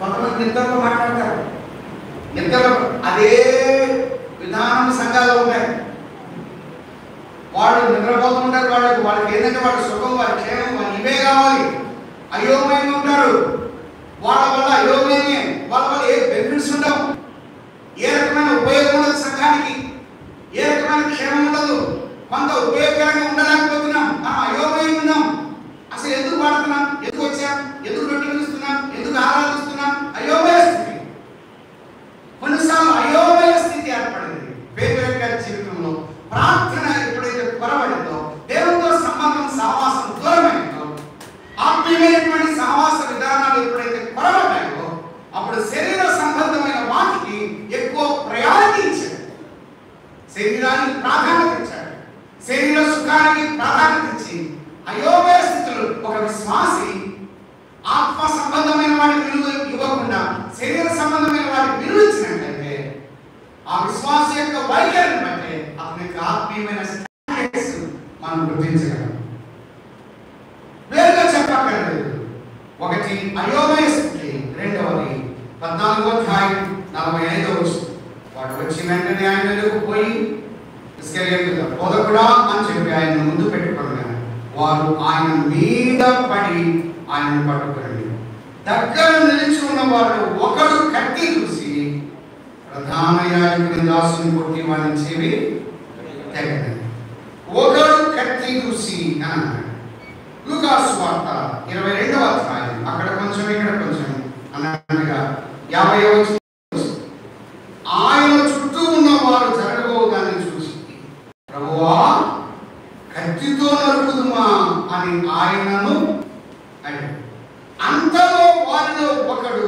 కొంతమంది నిద్రలో మాట్లాడతారు. నిద్రలో అదే విధానం సంఘాలు ఉంటాయి. వాళ్ళు నిద్రపోతుంటారు. వాళ్ళకి ఏంటంటే వాళ్ళ సుఖం, వారి క్షేమం, వాళ్ళు ఇవే కావాలి. అయోమయంగా ఉంటారు. వాళ్ళ వల్ల అయోమయమే, వాళ్ళ వల్ల ఏ బెనిఫిట్స్ ఉండవు, ఏ రకమైన ఉపయోగం ఉండదు సంఘానికి, ఏ రకమైన క్షేమం ఉండదు. కొంత ఉపయోగకరంగా ఉండలేకపోతున్నాం, అయోమయం ఉన్నాం. అసలు ఎందుకు వాడుతున్నాం, ఎందుకు వచ్చాం, ఎందుకు రొట్టెలుస్తున్నాం, ఎందుకు ఆరాధిస్తున్నాం? అయోమయ స్థితి. కొన్నిసార్లు అయోమయ స్థితి ఏర్పడింది పేదరిక జీవితంలో. ప్రార్థన ఎప్పుడైతే కొరబడిందో, దేవునితో సంబంధం సహవాసం దూరమైందో, ఆత్మీయమైనటువంటి సహవాస విధానాలు ఎప్పుడైతే కొరబడ్డాయో, అప్పుడు శరీర సంబంధమైన వాటికి ఎక్కువ ప్రయారిటీ ఇచ్చాడు, శరీరానికి ప్రాధాన్యత ఇచ్చాడు, శరీర సుఖానికి ప్రాధాన్యత ఇచ్చి అయోమయ స్థితిలో ఒక విశ్వాసి ఆత్మ సంబంధమైన వాటికి విలువ ఇవ్వకుండా శరీర సంబంధమైన వాటికి విలువ ఇచ్చినట్లయితే, ఆ విశ్వాస యొక్క వైఖరిని బట్టి అతని యొక్క ఆత్మీయమైన స్టాండర్డ్స్ మనం గుర్తించగలం. వేరుగా చెప్పక్కర్లేదు. ఒకటి అయోమయ స్థితి, రెండవది 14వ అధ్యాయం 45వ వచనం. వాడు వచ్చి వెంటనే ఆయన దగ్గరకు పోయి బోధకుడా అని చెప్పి ఆయన ముందు పెట్టుకున్నాను. వారు ఆయన మీద పడి ఆయనను పట్టుకుని దగ్గర నిలిచి ఉన్న వారు ఒకడు కత్తి చూసి ప్రధాన యాజకుని దాసుని కొట్టి వాడిని చెవి తెగది. ఒకడు కత్తి చూసి అని అన్నాడు. లూకాసు వార్త 22వ అధ్యాయం అక్కడ కొంచెం ఇక్కడ కొంచెం అన్నట్టుగా 50వ వచనం. ఆయన చుట్టూ ఉన్న వారు జరగబోదాన్ని చూసి ప్రభువా కత్తితో నరుకుదుమా అని ఆయనను అడిగాడు. అంతలో వారిలో ఒకడు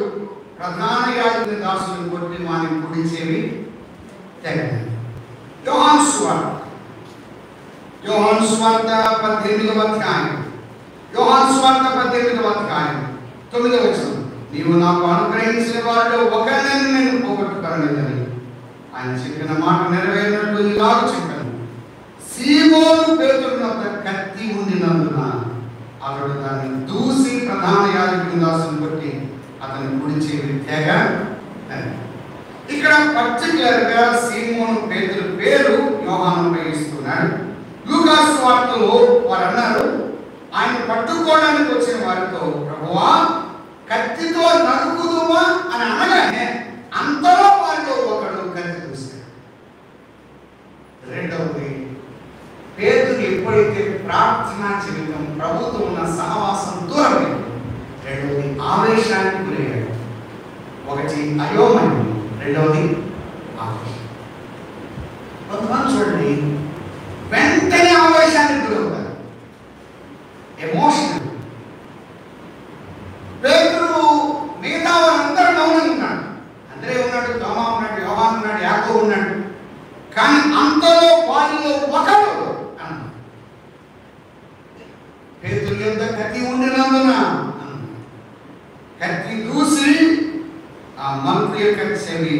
ప్రధాన యాజకుని దాసుని కొట్టి వాని కుడి చెవి తెగది. యోహాను సువార్త 18వ అధ్యాయం 18వ అధ్యాయం 9వ వచనం. నీవు నాకు అనుగ్రహించిన వారిలో ఒకరిని నేను పోగొట్టుకోలేదని ఆయన చెప్పిన మాట నెరవేరినట్లు ఇలాగ చెప్పాను. సీమోను పేతురు వద్ద కత్తి ఉండినందున అతడు దాన్ని దూసి ప్రధాన యాజకుని దాసుని కొట్టి అతని కుడి చెవి తెగ. ఇక్కడ పర్టికులర్ గా సీమోను పేతురు పేరు యోహాను ఉపయోగిస్తున్నాడు. లూకాసు వార్తలో వారు అన్నారు, ఆయన పట్టుకోవడానికి వచ్చిన వారితో ప్రభువా కత్తితో నరుకుదుమా అని అనగానే అంతలో వారిలో ఒకడు కత్తి చూశాడు. రెండవది, పేతురు ఎప్పుడైతే ప్రార్థనా జీవితం ప్రభుత్వం ఉన్న సహవాసం దూరమైంది, రెండవది ఆవేశానికి గురయ్యాడు. ఒకటి అయోమయం, రెండవది ఆవేశం. కొంతమంది చూడండి వెంటనే ఆవేశానికి గురవుతారు. ఎమోషనల్. పేతురు మిగతా వారందరూ మౌనంగా ఉన్నాడు. అందరే ఉన్నాడు, తోమా ఉన్నాడు, యోహాను ఉన్నాడు, యాకోబు ఉన్నాడు. కానీ అంతలో వారిలో ఒకడు అన్నాడు, పేతురు యొద్ద కత్తి ఉండినందున కత్తి దూసి ఆ మంత్రి యొక్క చెవి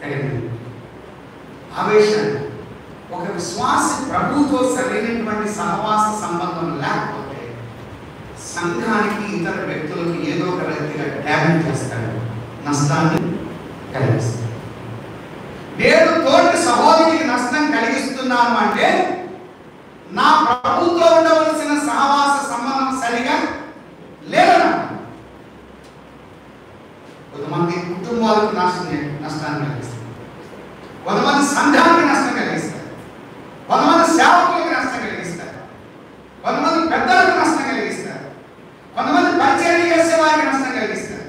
తగిలింది. ఆవేశం. ఒక విశ్వాసి ప్రభువుతో సరైనటువంటి సహవాస సంబంధం లేకపోతే సంఘానికి, ఇతర వ్యక్తులకు ఏదో ఒక రీతిగా డ్యామేజ్ చేస్తాడు, నష్టాన్ని కలిగిస్తాడు. నేను తోటి సహోదరికి నష్టం కలిగిస్తున్నాను అంటే నా ప్రభువుతో ఉండవలసిన సహవాస సంబంధం సరిగా లేదన్నమాట. కొంతమంది కుటుంబాలకు నష్టాన్ని కలిగిస్తారు, కొంతమంది సంఘానికి నష్టం కలిగిస్తారు, కొంతమంది సేవకులకు నష్టం కలిగిస్తారు, కొంతమంది పెద్దలకు నష్టం కలిగిస్తారు, కొంతమంది పరిచయం చేసే వారికి నష్టం కలిగిస్తారు.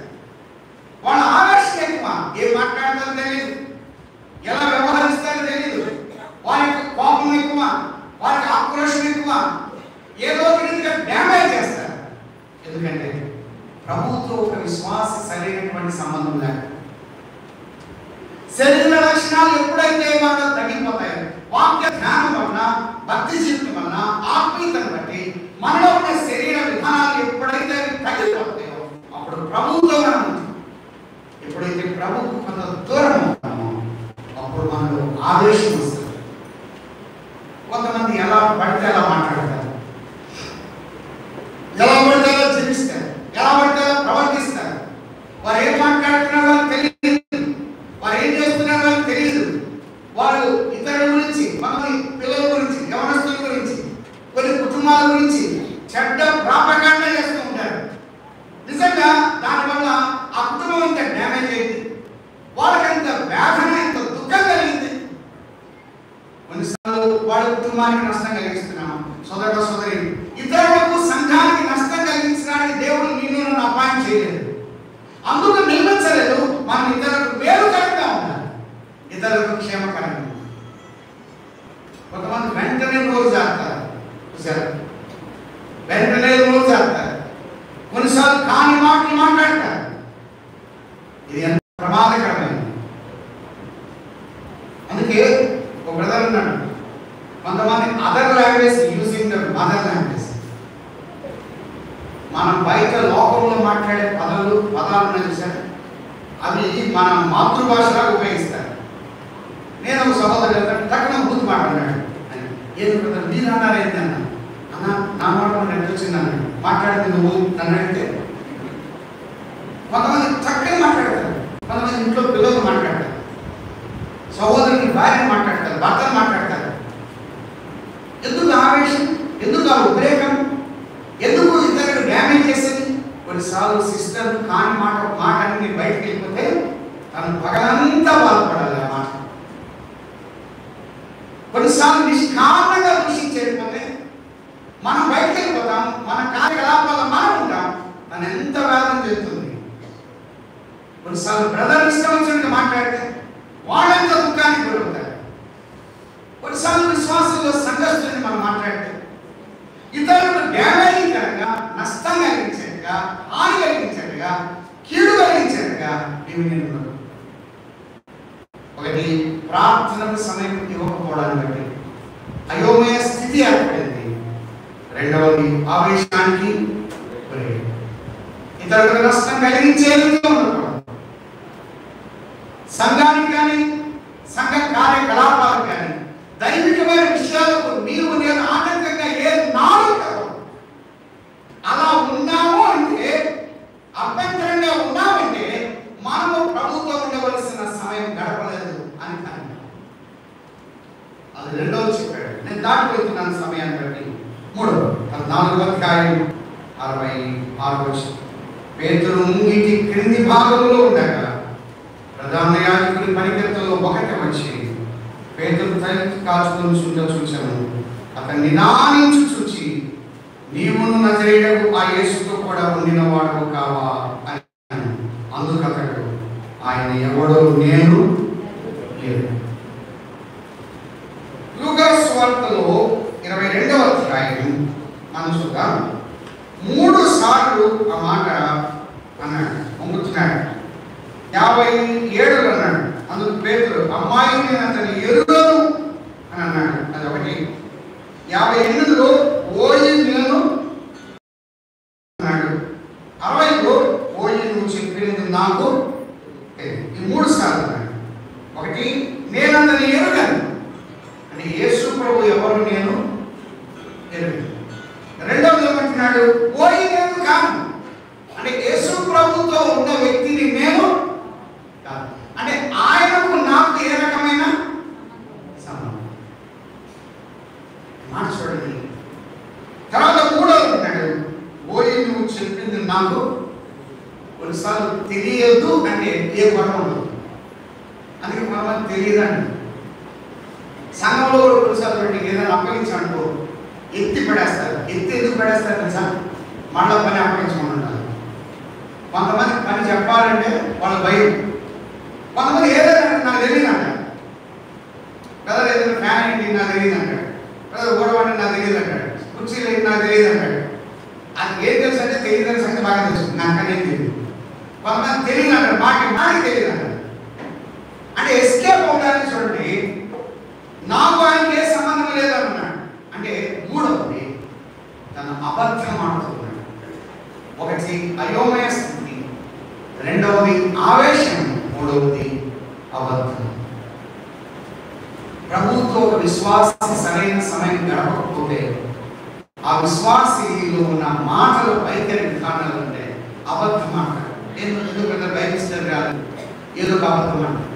వాళ్ళ ఆవేశం ఎక్కువ, ఏం మాట్లాడతారో తెలియదు, ఎలా వ్యవహరిస్తారో తెలియదు, వారి యొక్క కోపం ఎక్కువ, వారికి ఆక్రోషం ఎక్కువ, ఏదో ఒక రీతిగా డ్యామేజ్ చేస్తారు. ఎందుకంటే ప్రభువుతో ఒక విశ్వాస సరైనటువంటి సంబంధం లేక శరీర లక్షణాలు ఎప్పుడైతే మనలో తగ్గిపోతాయో, వాక్య జ్ఞానం వలన, భక్తి జీవితం వలన, ఆత్మీయతను బట్టి మనలో ఉన్న శరీర విధానాలు ఎప్పుడైతే తగ్గిపోతాయో అప్పుడు ప్రభువుతో మనం ఎప్పుడైతే ప్రభువుకు కొంత దూరం అవుతామో అప్పుడు మనలో ఆవేశం వస్తుంది. కొంతమంది ఎలా పడితే అలా మాట్లాడతారు, ఎలా పడితే అలా జీవిస్తారు, ఎలా పడితే అలా ప్రవర్తిస్తారు. వారు ఏం మాట్లాడుతున్నారో వాళ్ళకి తెలియదు, వారు ఏం చేస్తున్నారో వాళ్ళకి తెలియదు. వారు ఇతరుల గురించి, మన పిల్లల గురించి, యవనస్తుల గురించి, కొన్ని కుటుంబాల గురించి చెడ్డ ప్రాపకాండ చేస్తూ ఉంటారు. నిజంగా దానివల్ల ఆ కుటుంబం అంత డ్యామేజ్ అయింది, వాళ్ళకంత వేదన, ఎంత దుఃఖం కలిగింది. కొన్నిసార్లు వాళ్ళ కుటుంబానికి నష్టం కలిగిస్తున్నాము. సోదర సోదరి, ఇతరులకు, సంఘానికి నష్టం కలిగించడానికి దేవుడు నిన్ను నన్ను అపాయింట్ చేయలేదు, అందుకు నిర్మించలేదు. మనం ఇతరులకు మేలుకరంగా ఉండాలి, ఇతరులకు క్షేమకరంగా. కొంతమంది వెంటనే రోజు చేస్తారు, చూసారు, వెంటనే రోజు చేస్తారు. కొన్నిసార్లు కాని మాటలు మాట్లాడతారు. ఇది ఎంత ప్రమాదకరమైనది. అందుకే ఒక బ్రదర్ ఉన్నాడు, కొంతమంది other language using the mother language. మనం బయట లోకంలో మాట్లాడే పదాలు ఉన్నాయి చూసారు, అవి మన మాతృభాషగా ఉపయోగిస్తారు. నేను ఒక సహోదరు తక్కువ బూత్ మాట్లాడాడు, ఏది బ్రదర్ మీరు అన్నారు ఏంటి అన్న, అన్న నా మాట ఎంత వచ్చింది అన్నాడు. మాట్లాడితే నువ్వు నన్ను అడిగితే కొంతమంది చక్కగా మాట్లాడతారు, కొంతమంది ఇంట్లో పిల్లలు మాట్లాడతారు, సహోదరుని భార్యను మాట్లాడతారు, భర్తను మాట్లాడతారు. ఎందుకు ఆవేశం, ఎందుకు ఆ ఉద్రేకం, ఎందుకు ఇతరులు డ్యామేజ్ చేసేది? కొన్నిసార్లు సిస్టర్ కాని మాట అన్ని బయటకు వెళ్ళిపోతే తను పగలంతా బాధపడాలి ఆ మాట. కొన్నిసార్లు నిష్కారణంగా దూషించేకపోతే మనం బయటకు వెళ్ళిపోతాం, మన కార్యకలాపాల్లో మనం ఉంటాం, తను ఎంత వేదన చేస్తుంది. కొన్నిసార్లు బ్రదర్ ఇష్టం వచ్చినట్టు మాట్లాడితే వాళ్ళంత దుఃఖానికి గురవుతారు. కొన్నిసార్లు విశ్వాసంలో సంఘర్షణని మనం మాట్లాడితే ఇతరులకు డ్యామేజ్ కనుక, నష్టం కలిగించేట్టుగా, హాని కలిగించేట్టుగా, కీడు కలిగించేట్టుగా ఏమి. ఒకటి ప్రార్థనకు సమయం ఇవ్వకపోవడాన్ని బట్టి అయోమయ స్థితి ఏర్పడింది. రెండవది ఆవేశానికి ఇతరులకు నష్టం కలిగించేది ఉండకూడదు. సంఘానికి కానీ, సంఘ కార్యకలాపాలకు కానీ, దైవికమైన విషయాలకు నీవు నేను ఆటంకంగా ఏ నాలుగు అలా ఉన్నాము అంటే, అభ్యంతరంగా ఉన్నామంటే మనము ప్రభుత్వం ఉండవలసిన సమయం గడపలేదు అని కానీ అది రెండవది చెప్పాడు. నేను దాటిపోతున్నాను సమయాన్ని బట్టి. 4వ అధ్యాయం 66వ వచనం. పేతురు ముంగిటి క్రింది భాగంలో ఉండగా ప్రధాన యాజకుడి పనికత్తలో ఒకటి వచ్చి పేతురు తల్లి కాచుకొని చూచాను. అతన్ని నిదానించి చూచి, నీవును నజరేయుడగు ఆ యేసుతో కూడా ఉండిన వాడు కావా అని. అందుకు అతడు, ఆయన ఎవడో నేను లేదు. లూకా సువార్తలో 22వ అధ్యాయం మనం చూద్దాం. 3 సార్లు ఆ మాట అన్నాడు, పొంగుతున్నాడు. 57 అన్నాడు. అందుకు పేతురు, అమ్మాయి నేను అతని ఎరుగను అని అన్నాడు. అది ఒకటి. 58లో ఓయి నేను అన్నాడు. 60లో ఓయి నువ్వు చెప్పింది నాకు. ఈ 3 సార్లు అన్నాడు. ఒకటి, నేను అతని ఎరుగను అంటే యేసు ప్రభు ఎవరు నేను ఎరుగను. రెండవది ఏమంటున్నాడు, ఓయి నేను కాను అంటే యేసు ప్రభుతో ఉన్న వ్యక్తిని నేను కాదు అంటే ఆయనకు నాకు ఏ రకమైన సంబంధం మాట చూడండి. తర్వాత మూడవది అంటున్నాడు, ఓయి నువ్వు చెప్పింది నాకు కొన్నిసార్లు తెలియదు అంటే ఏ గొడవ ఉండదు. అందుకే మనం తెలియదండి. సంఘంలో కూడా కొన్నిసార్లు ఏదైనా అప్పగించాలనుకో ఎత్తి పడేస్తారు. ఎత్తి ఎందుకు పడేస్తారు తెలుసా? మళ్ళా పని అప్పగించమని ఉంటారు. కొంతమంది పని చెప్పాలంటే వాళ్ళ భయం. కొంతమంది ఏదైనా నాకు తెలియదు అంటారు కదా, ఏదైనా ఫ్యాన్ ఏంటి నాకు తెలియదు అంటాడు కదా, ఓడవాడి నాకు తెలియదు అంటాడు, కుర్చీలు ఏంటి నాకు తెలియదు అంటాడు. అది ఏం తెలుసు అంటే తెలియదని సంగతి బాగా తెలుసు, నాకు అనేది తెలియదు. కొంతమంది తెలియదు అంటారు, నాకు తెలియదు అంటారు. అంటే ఎస్కేప్ అవడానికి చూడండి, నాకు ఆయనకి ఏ సంబంధం లేదన్నాడు. అంటే మూడవది తన అబద్ధం ఆడుతున్నాడు. ఒకటి అయోమయ స్థితి, రెండవది ఆవేశం, మూడవది అబద్ధం. ప్రభుత్వ ఒక విశ్వాసి సరైన సమయం గడపకపోతే ఆ విశ్వాసిలో ఉన్న మాటలు వైఖరి విధానాలు అంటే అబద్ధం మాట్లాడు. ఎందుకంటే బైబిల్ స్టడీ కాదు, ఏదో ఒక అబద్ధం మాట్లాడు.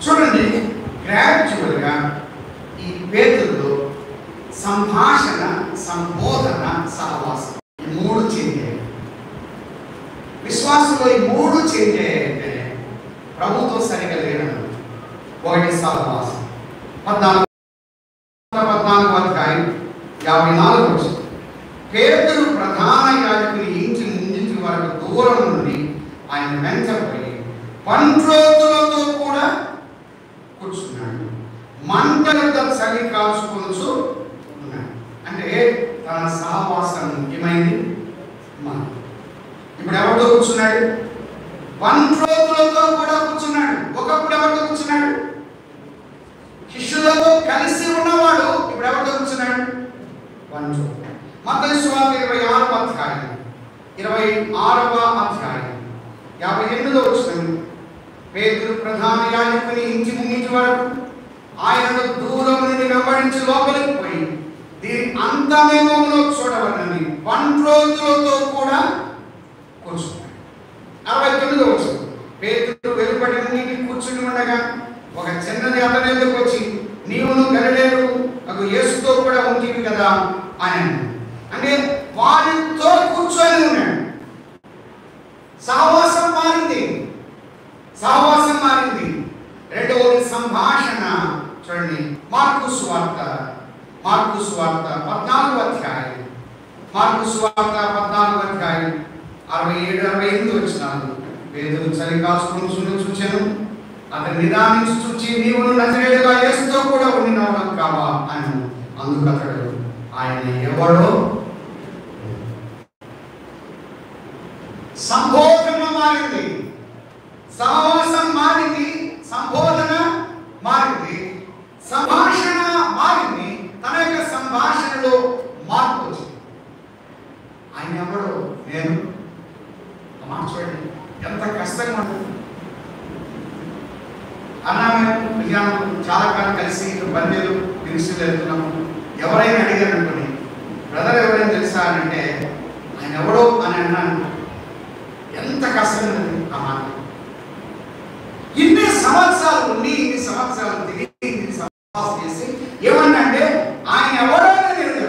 చూడండి, గ్రాడ్యువల్గా ఈ పేతుల్లో సంభాషణ, సంబోధన, సహవాసం ఈ 3 చేంజ్ అయ్యాయి. విశ్వాసంలో ఈ 3 చేంజ్ అయ్యాయంటే ప్రభుత్వం సరిగా లేడం. ఒకటి సహవాసం. 14వ అధ్యాయం 54 వచనం, పేతురు ప్రధాన యాజకుని ఇంటి ముందు వరకు దూరం నుండి ఆయన వెంటబడి పండ్రోతులతో కూడా కూర్చున్నాడు. మంటలతో చలి కాల్చుకొనుచు ఉన్నాడు. అంటే తన సహవాసం ముఖ్యమైంది. ఇప్పుడు ఎవరితో కూర్చున్నాడు? పండ్రోతులతో కూడా కూర్చున్నాడు. ఒకప్పుడు ఎవరితో కూర్చున్నాడు? శిష్యులతో కలిసి ఉన్నవాడు. ఇప్పుడు ఎవరితో కూర్చున్నాడు? పండ్రోతులు. మత్తయి సువార్త 26వ అధ్యాయం 26వ అధ్యాయం 58వ వచనం, పేతురు ప్రధాన యాజకుని ఇంటి ముంగిటి వరకు ఆయనను దూరం నుండి వెంబడించి లోపలికి పోయి దీని అంతమేమో చూడవలని పండ్రోతులతో కూడా కూర్చున్నాడు. 69వ వచనం, పేతురు వెలుపటి ముంగిటి కూర్చుని ఉండగా ఒక చిన్నది అతని ఎదురుకు వచ్చి, నీవును గలిలయను నాకు యేసుతో కూడా ఉంటివి కదా అని. అంటే వారితో కూర్చొని ఉన్నాడు. సహవాసం మారింది. సహవాసం మారింది. రెండవది సంభాషణ. చూడండి, మార్కు సువార్త 14వ అధ్యాయం 14వ అధ్యాయం 67-68 వచనాలు. పేతురు చలి కాచుకుని చూచాను, అతను నిదానించి చూచి, నీవును నజరేయుడుగా యేసుతో కూడా ఉండినవాడు కావా అని. అందుకు అతడు, ఆయన ఎవడో. సంబోధన మారింది, సహవాసం మారింది, సంబోధన మారింది, సంభాషణ మారింది. తన యొక్క సంభాషణలో మార్పు వచ్చింది. ఆయన ఎవడో నేను. చూడండి ఎంత కష్టంగా ఉంటుంది. అన్నాము విజ్ఞానం చాలా కాలం కలిసి బందీలు మినిస్టర్లు వెళ్తున్నాము. ఎవరైనా అడిగారు అనుకోండి, బ్రదర్ ఎవరైనా తెలుసా అని అంటే ఆయన ఎవడో అని అన్నాను. ఎంత కష్టం ఉంది ఆ మాట. ఇన్ని సంవత్సరాలు ఉండి, ఇన్ని సంవత్సరాలు తిరిగి, ఇన్ని సంవత్సరాలు చేసి ఏమన్నా అంటే ఆయన ఎవడో తెలియదు.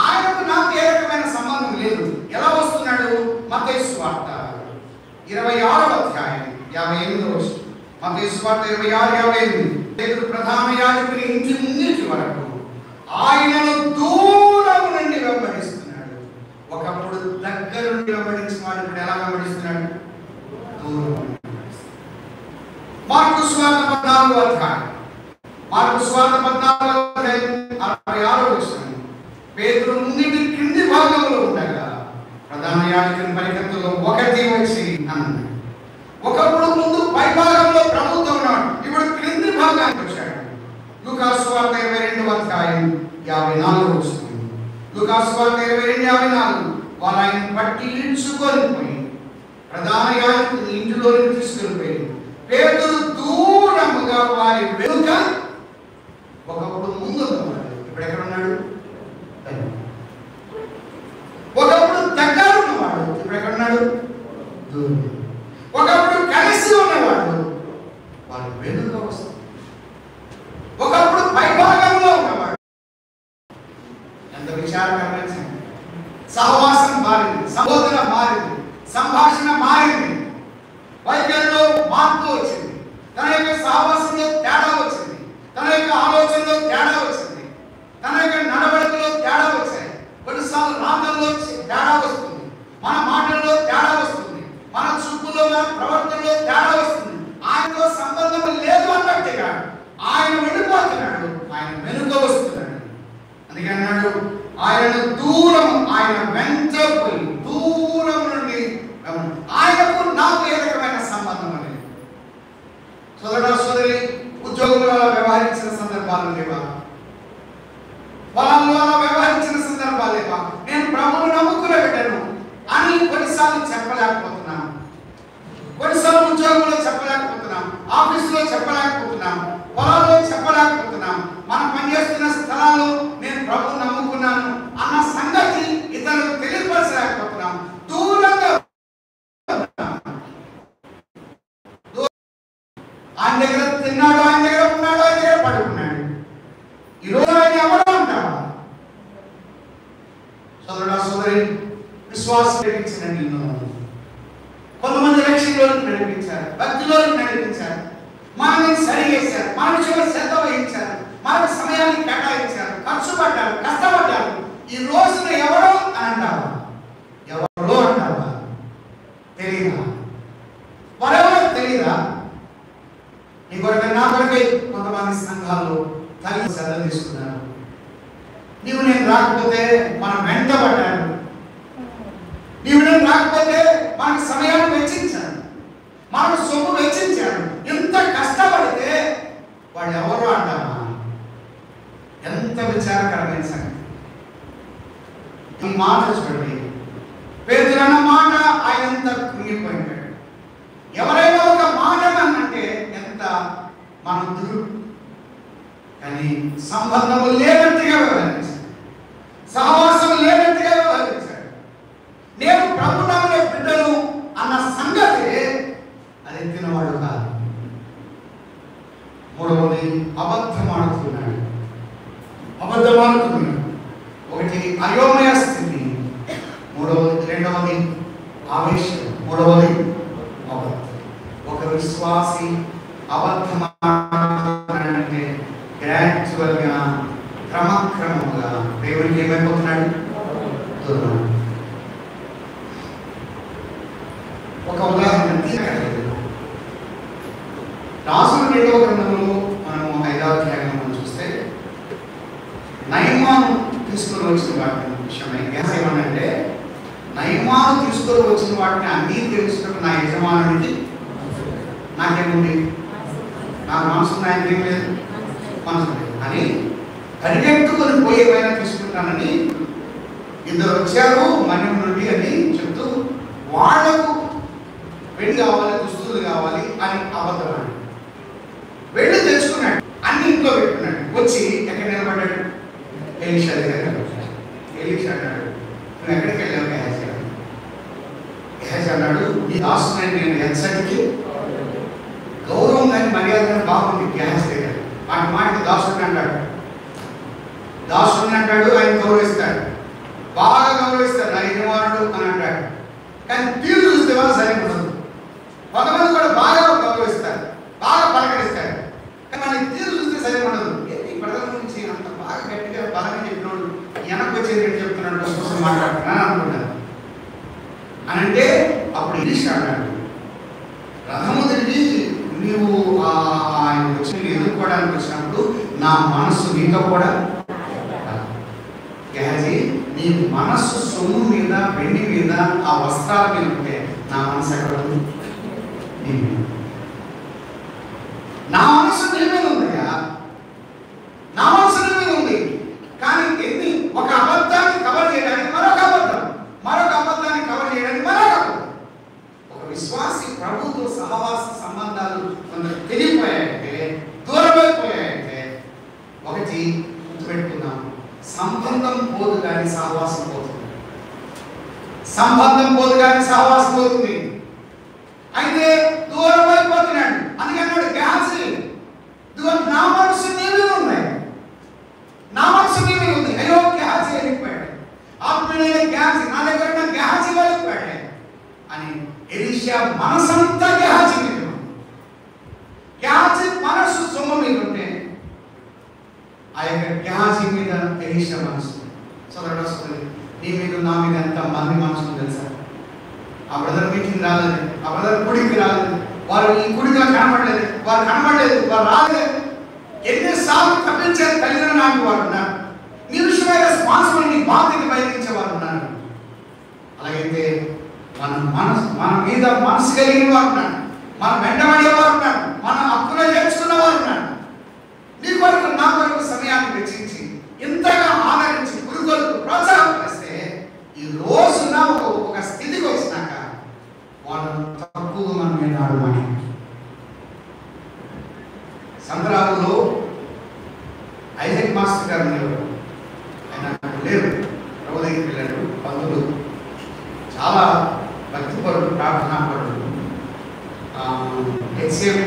ఆయనకు నాకు ఏ రకమైన సంబంధం లేదు. ఎలా వస్తున్నాడు? మత్తయి సువార్త 26వ అధ్యాయం 58వ వచనం. మత్తయి సువార్త 26:58, పేతురు ప్రధాన యాజకుని ఇంటి ముంగిటి వరకు ఆయనను దూరం నుండి వెంబడిస్తున్నాడు. ఒకప్పుడు దగ్గర నుండి వెంబడించిన వాడు ఇప్పుడు ఎలా వెంబడిస్తున్నాడు? దూరం. మార్కు సువార్త 14వ అధ్యాయం 66వ వచనం, పేతురు ముంగిటి క్రింది భాగంలో యాజకుని పరిగెత్తులో ఒకటి వచ్చి అన్నాడు. ఒకప్పుడు ముందు పైభాగంలో ప్రభుత్వం ఉన్నాడు, ఇప్పుడు క్రింది భాగానికి వచ్చాడు. లూకాసు వార్త 22:54 వస్తుంది. లూకాసు వార్త 22:54. వారు ఆయన పట్టి ఈడ్చుకొని పోయి ప్రధాన యాజకుని ఇంటిలోకి తీసుకుని పోయి పేతురు దూరముగా వారి వెనుక, ఒకప్పుడు ముందు ఉన్నాడు, ఇప్పుడు ఎక్కడ ఉన్నాడు? ఒకప్పుడు దగ్గర ఉన్నవాడు, ఇప్పుడు ఎక్కడ ఉన్నాడు? దూరం. ఒకప్పుడు కలిసి ఉన్నవాడు, వాడు వెనుక వస్తాడు. ఒకప్పుడు పైభాగంలో ఉన్నవాడు. ఎంత విచారకరమైన సంగతి. సహవాసం మారింది, సంబోధన మారింది, సంభాషణ మారింది, వైద్యంలో మార్పు వచ్చింది, తన యొక్క సహవాసంలో తేడా వచ్చింది, తన యొక్క ఆలోచనలో తేడా వచ్చింది, తన యొక్క నడవడికలో తేడా వచ్చాయి. కొన్నిసార్లు రాగంలో తేడా వస్తుంది, మన మాటల్లో తేడా వస్తుంది, మన చూపులో మన ప్రవర్తనలో తేడా వస్తుంది. ఆయనతో సంబంధం లేదు అన్నట్టుగా ఆయన వెళ్ళిపోతున్నాడు, ఆయన వెనుక వస్తున్నాడు. అందుకే అన్నాడు, ఆయన దూరం, ఆయన వెంట పోయి దూరం నుండి ఆయనకు నాకు ఏ రకమైన సంబంధం అనేది. సోదర సోదరి, ఉద్యోగులు అలా వ్యవహరించిన సందర్భాలు లేవా? పొలంలో అలా వ్యవహరించిన సందర్భాలు లేవా? నేను ప్రభువును నమ్ముకునే పెట్టాను అని కొన్నిసార్లు చెప్పలేకపోతున్నాను, కొన్నిసార్లు ఉద్యోగంలో చెప్పలేకపోతున్నాం, ఆఫీసులో చెప్పలేకపోతున్నాం, పొలాల్లో చెప్పలేకపోతున్నాం, మనం పనిచేస్తున్న స్థలాల్లో నేను ప్రభువును నమ్ముకున్నాను అన్న సంగతి ఇతరులకు తెలియపరచలేకపోతున్నాం. దూరంగా ఆయన దగ్గర తిన్నాడు, ఆయన దగ్గర ఉన్నాడు, ఆయన దగ్గర పడుకున్నాడు. ఈరోజు ఆయన ఎవరో ఉంటావా? సోదరుడా సోదరి, విశ్వాసం నడిపించిన నిన్ను కొంతమంది రక్షణలోకి నడిపించారు, భక్తిలోకి నడిపించారు, మనల్ని సరి చేశారు, మన విషయంలో శ్రద్ధ వహించారు, మనకు సమయాన్ని కేటాయించారు, ఖర్చు పడ్డారు, కష్టపడ్డారు. ఈ రోజున ఎవరో అని అంటావా? ఎవరో అంటావా? తెలీదా? మరెవరో తెలీదా? నీ కొరకై నా కొరకై కొంతమంది సంఘాల్లో తల్లి శ్రద్ధ తీసుకున్నారు. నీవు నేను రాకపోతే మనం వెంటబడ్డారు, నీవు నేను రాకపోతే మనకు సమయాన్ని వెచ్చించాడు, మనకు సొమ్ము వెచ్చించాడు. ఎంత కష్టపడితే వాళ్ళు ఎవరు అంటామా? ఎంత విచారకరమైన సంగతి. ఈ మాట చూడండి, పేతురు అన్న మాట ఆయన ఎంత కృంగిపోయినాడు. ఎవరైనా ఒక మాట అంటే ఎంత మనం దురు, కానీ సంబంధము లేనట్టుగా వ్యవహరించాడు, సహవాసం లేనట్టుగా వ్యవహరించాడు. నేను ప్రభునామములో బిడ్డను అన్న సంగతి అది తినవాడు కాదు. మూడవది అబద్ధమాడుతున్నాడు. ఒకటి అయోమయ స్థితి, రెండవది ఆవేశం, మూడవది అబద్ధం. ఒక విశ్వాసి అబద్ధమాడంటే గ్రాడ్యువల్గా, క్రమక్రమంగా దేవుడికి ఏమైపోతున్నాడు? దూరం. ఒక ఉదాహరణ రాజుల 2వ గ్రంథంలో మనము 5వ అధ్యాయంలో మనం చూస్తే నయమాను తీసుకొని వచ్చిన వాటిని విషయమై ఏమనంటే, నయమాను తీసుకొని వచ్చిన వాటిని అన్నీ తెలుసుకున్న నా యజమానుడికి నాకేముంది, నాకు మనసు ఆయనకేం లేదు, మనసు లేదు అని పరిగెత్తుకొని పోయేమైనా తీసుకుంటానని ఇద్దరు వచ్చారు మన్యం నుండి అని చెప్తూ వాళ్లకు వెండి కావాలి, దుస్తులు కావాలి అని అబద్ధమాడు. వెళ్ళి తెచ్చుకున్నాడు, అన్ని ఇంట్లో పెట్టుకున్నాడు. వచ్చి ఎక్కడ నిలబడ్డాడు? ఎలీషా దగ్గర. ఎలీషా అన్నాడు, నువ్వు ఎక్కడికి వెళ్ళావు? గెహాజీ అన్నాడు, ఈ దాసుని నేను ఎచ్చటికి గౌరవం కానీ మర్యాద బాగుంది గెహాజీ దగ్గర. మాటికి దాసుని అంటాడు, దాసుని అంటాడు, ఆయన గౌరవిస్తాడు, బాగా గౌరవిస్తాడు, నా యజమానుడు అని అంటాడు. కానీ తీరు చూస్తే వాళ్ళు సరిపడదు. కొంతమంది కూడా బాగా గౌరవిస్తారు, బాగా పలకరిస్తారు, కానీ మనకి తీరు చూస్తే సరిపడదు. ఏంటి ప్రజల గురించి అంత బాగా గట్టిగా బలంగా చెప్పినోడు వెనక్కి వచ్చేది చెప్తున్నాడు, కోసం మాట్లాడుతున్నాను అనుకుంటాను అని అంటే అప్పుడు ఎలీషా అన్నాడు, రథము తిరిగి నీవు ఆయన వచ్చి ఎదుర్కోవడానికి వచ్చినప్పుడు నా మనసు నీతో కూడా గెహాజీ నీవు మనస్సు సొమ్ము మీద, వెండి మీద, ఆ వస్త్రాల మీద ఉంటే నా మనసు ఎక్కడ ఉంది? నా మనసు నీ మీద ఉందయ్యా, నా మనసు నీ మీద ఉంది. కానీ ఎన్ని ఒక అబద్ధాన్ని కవర్ చేయడానికి మరొక అబద్ధం, మరొక అబద్ధాన్ని కవర్ చేయడానికి మరొక అబద్ధం. ఒక విశ్వాసి ప్రభుతో సహవాస సంబంధాలు కొందరు తెలియపోయాయంటే, దూరమైపోయాయంటే, ఒకటి గుర్తుపెట్టుకుందాం, సంబంధం పోదు కానీ సహవాసం పోతుంది. సంబంధం పోదు కానీ సహవాసం పోతుంది. అయితే దూరం అయిపోతున్నాడు. అందుకన్నాడు గేహజీ, నా మనసు నీ మీద ఉంది, నా మనసు నీ మీద ఉంది. అయ్యో గేహజీ వెళ్ళిపోయాడు, ఆత్మీయుడైన గేహజీ నా దగ్గర ఉన్న గేహజీ వెళ్ళిపోయాడు అని ఎలీషా మనసంతా గేహజీ మీద ఉంది. గేహజీ మనసు సొమ్ము మీద ఉంటే ఆ యొక్క గేహజీ మీద ఎలీషా మనసు. సోదరుడు వస్తుంది, నీ మీద నా మీద ఎంత మంది మనసులు తెలుసా? ఆ బ్రదర్ మీటింగ్ రాలేదు, ఆ బ్రదర్ గుడికి రాలేదు, వారు ఈ గుడిగా కనబడలేదు, వారు కనబడలేదు, వారు రాలేదు. ఎన్నిసార్లు తప్పించారు తల్లిదండ్రులు లాంటి వారు ఉన్నారు. నీ విషయమైన రెస్పాన్సిబిలిటీ బాధ్యత వహించే వారు ఉన్నారు. అలాగైతే మన మీద మనసు కలిగిన వారు ఉన్నారు, మన వెంటబడే వారు ఉన్నారు, మన హక్కులో చేర్చుకున్న వారు ఉన్నారు. నీ కొరకు నా కొరకు సమయాన్ని వెచ్చించి ఇంతగా ఆదరించి పురుగొలకు ప్రోత్సాహం చేస్తే ఈ రోజున ఒక స్థితికి వచ్చినాక వాళ్ళు తక్కువగా మనం ఏనాడు మాట. సంద్రాలలో ఐజాక్ మాస్టర్ గారు ఉండేవారు. ఆయన లేరు, ప్రభు దగ్గరికి వెళ్ళాడు. బంధువులు చాలా భక్తిపరుడు, ప్రార్థనాపరుడు. హెచ్ఎం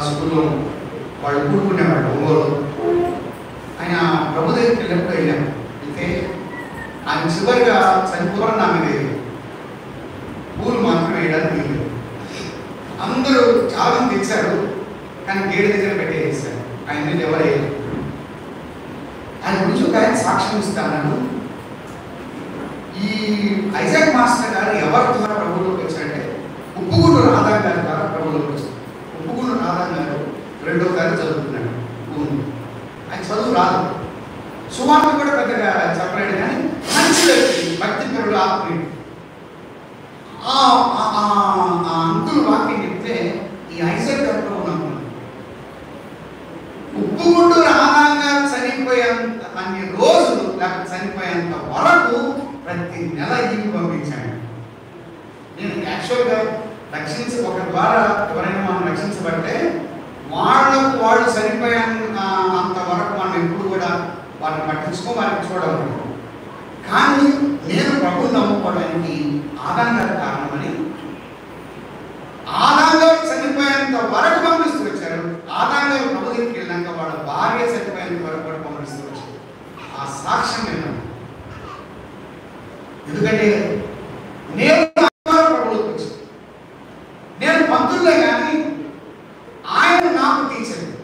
స్కూల్లో వాళ్ళు కూడుకునేవాళ్ళు ఒంగోలు. ఆయన ప్రభు దగ్గరికి వెళ్ళినప్పుడు వెళ్ళాము. అయితే ఆయన చివరిగా చనిపోవడం నా మీద పూలు మాత్రం వేయడానికి లేదు. అందరూ చాలా మంది తెచ్చారు, కానీ గేటు దగ్గర పెట్టేసారు. ఆయన మీద ఎవరయ్యారు. ఆయన గురించి ఒక ఆయన సాక్ష్యం ఇస్తాను. ఈ ఐజాక్ మాస్టర్ గారు ఎవరి ద్వారా ప్రభువులోకి వచ్చారంటే ఉప్పుగూడూరు రాధా గారి ద్వారా ప్రభువులోకి వచ్చారు. ఉప్పుగూడూరు రాధా గారు 2వ తరగతి చదువుతున్నాడు. ఆయన చదువు రాదు, సువార్త కూడా పెద్దగా చెప్పలేడు, కానీ మంచి వ్యక్తి, భక్తిపరుడు, ఆత్మీయుడు. ఆ అంకులు వాక్యం చెప్తే ఈ ఐజాక్ గారిలో ఉన్నాను. ఉప్పుగుండు రాధంగా చనిపోయేంత అన్ని రోజులు, లేకపోతే చనిపోయేంత వరకు ప్రతి నెల ఇంటికి పంపించాను. నేను యాక్చువల్గా ఒక ద్వారా ఎవరైనా మనం రక్షించబడితే వాళ్ళు చనిపోయేంత వరకు మనం ఎప్పుడు కూడా వారిని పట్టించుకో, వారిని చూడము. కానీ నేను ప్రభువు నమ్ముకోవడానికి ఆదాం గారి కారణమని, ఆదాం గారు చనిపోయేంత వరకు పంపిస్తూ వచ్చారు. ఆదాం గారు ప్రభు దగ్గరికి వెళ్ళాక వాళ్ళ భార్య చనిపోయేంత వరకు కూడా పంపిస్తూ వచ్చారు. ఆ సాక్ష్యం నేను, ఎందుకంటే నేను ప్రభువులోకి వచ్చాను. నేను పంతులే కానీ ఆయన నాకు తీర్చలేదు.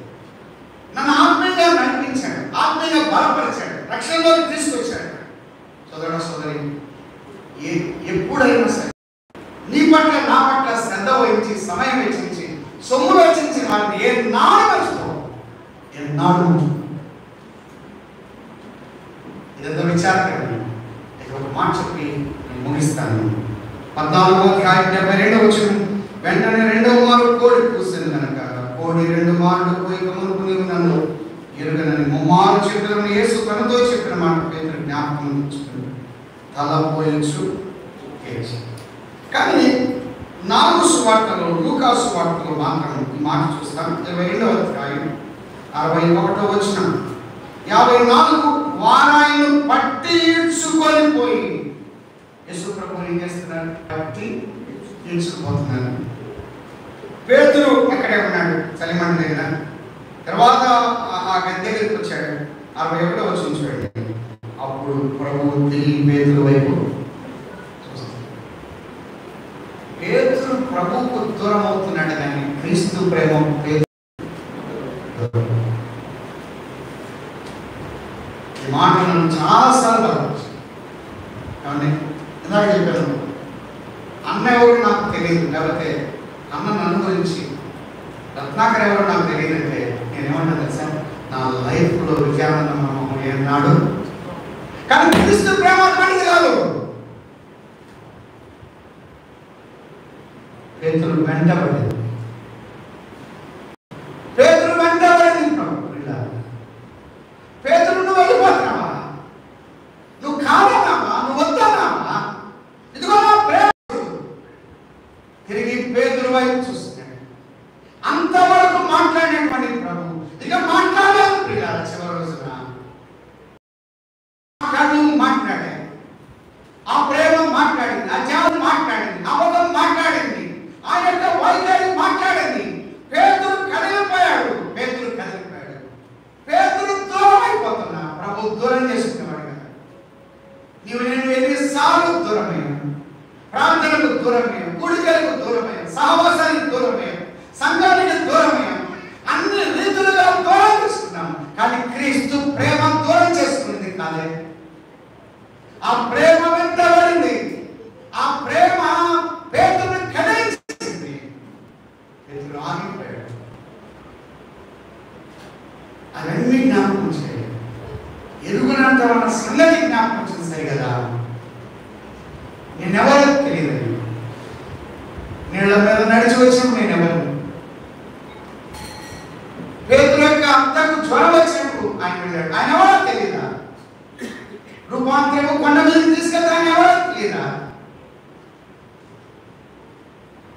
నన్ను ఆత్మీయంగా నడిపించాడు, ఆత్మీయంగా బలపరిచాడు, రక్షణలోకి తీసుకొచ్చాడు. సోదర సోదరి, ఎప్పుడైనా సరే నీ పట్ల నా పట్ల శ్రద్ధ వహించి, సమయం వెచ్చించి, సొమ్ము వెచ్చించి వారిని ఎన్నాడు మర్చిపోవు, ఎన్నాడు ఇదంతా విచారకరమైన. ఒక మాట చెప్పి నేను ముగిస్తాను. 14వ అధ్యాయం 72వ వచనం, వెంటనే 2వ మారు కోడి కూసింది కనుక కోడి 2 మార్లు పోయి కమురుకు నీవు నన్ను ఎరుగనని ముమ్మారు చెప్పిన యేసు తనతో చెప్పిన మాట పేతురు జ్ఞాపకం ఉంచుకుని తల పోయించు. కానీ 4 సువార్తలో, లూకా సువార్తలో మాత్రం ఈ మాట చూస్తాం. 22వ అధ్యాయం 61వ వచనం, 54 వారాయను పట్టి ఈడ్చుకొని పోయి, యేసు ప్రభువు ఏం చేస్తున్నారు? పట్టి ఈడ్చుకుపోతున్నారు. పేతురు అక్కడే ఉన్నాడు చలిమంట దగ్గర. తర్వాత ఆ గది దగ్గరికి వచ్చాడు. 61వ వచనం చూడండి. అప్పుడు ప్రభువు తిరిగి పేతురు వైపు చూస్తాడు. పేతురు ప్రభువుకు దూరం అవుతున్నాడు, కానీ క్రీస్తు ప్రేమ ఈ మాట నన్ను చాలాసార్లు బలపరిచింది. కాబట్టి ఇందాక చెప్పాను, అన్న ఎవరు నాకు తెలియదు, లేకపోతే అన్న నన్ను గురించి, రత్నాకర్ ఎవరు నాకు తెలియదు అంటే నేనేమన్నా తెలుసా, నా లైఫ్లో విజయానందం ఏనాడు. కానీ క్రీస్తు ప్రేమ అటువంటిది కాదు. పేతురు వెంటబడింది. పేతురు వెంటబడింది. పేతురు నువ్వు వెళ్ళిపోతున్నావా? నువ్వు కాదన్నావా? నువ్వు వద్దన్నావా? ఇదిగో నా ప్రేమ. తిరిగి పేతురు వైపు చూస్తున్నాడు. అంతవరకు మాట్లాడినటువంటి ప్రభు ఇక మాట్లాడాలి ప్రియులారా. చివరి రోజున మాట్లాడే ఆ ప్రేమ మాట్లాడింది, ఆ జాతి మాట్లాడింది, అబద్ధం మాట్లాడింది, ఆ యొక్క వైఖరి మాట్లాడింది. పేతురు కదిలిపోయాడు. పేతురు దూరం అయిపోతున్నా. ప్రభు దూరం చేసుకునేవాడు కదా. నీవు నేను ఎన్నిసార్లు దూరమయ్యా, ప్రార్థనకు దూరమయ్యా, గుడికలకు దూరమయ్యా, సహవాసానికి దూరమయ్యా, సంఘానికి దూరమయ్యా, అన్ని రీతులుగా దూరం చేసుకున్నాం. కానీ క్రీస్తు ప్రేమ దూరం చేసుకునేది కాదే. ఆ ప్రేమ వెంటబడింది. ఆ ప్రేమ పేతురుని కదిలించింది. పేతురు ఆగిపోయాడు. అవన్నీ జ్ఞాపకం చేయాలి. ఎరుగునంత మన సంగతి జ్ఞాపకం చేస్తాయి కదా. నేనెవరో తెలియదు. నీళ్ళ మీద నడిచి వచ్చినప్పుడు నేనెవరు? పేతురు యొక్క అంతకు జ్వరం వచ్చినప్పుడు ఆయన వెళ్ళాడు. ఆయన ఎవరో తెలియదా? రూపాంతరము కొండ మీద తీసుకెళ్తే ఆయన ఎవరో తెలియదా?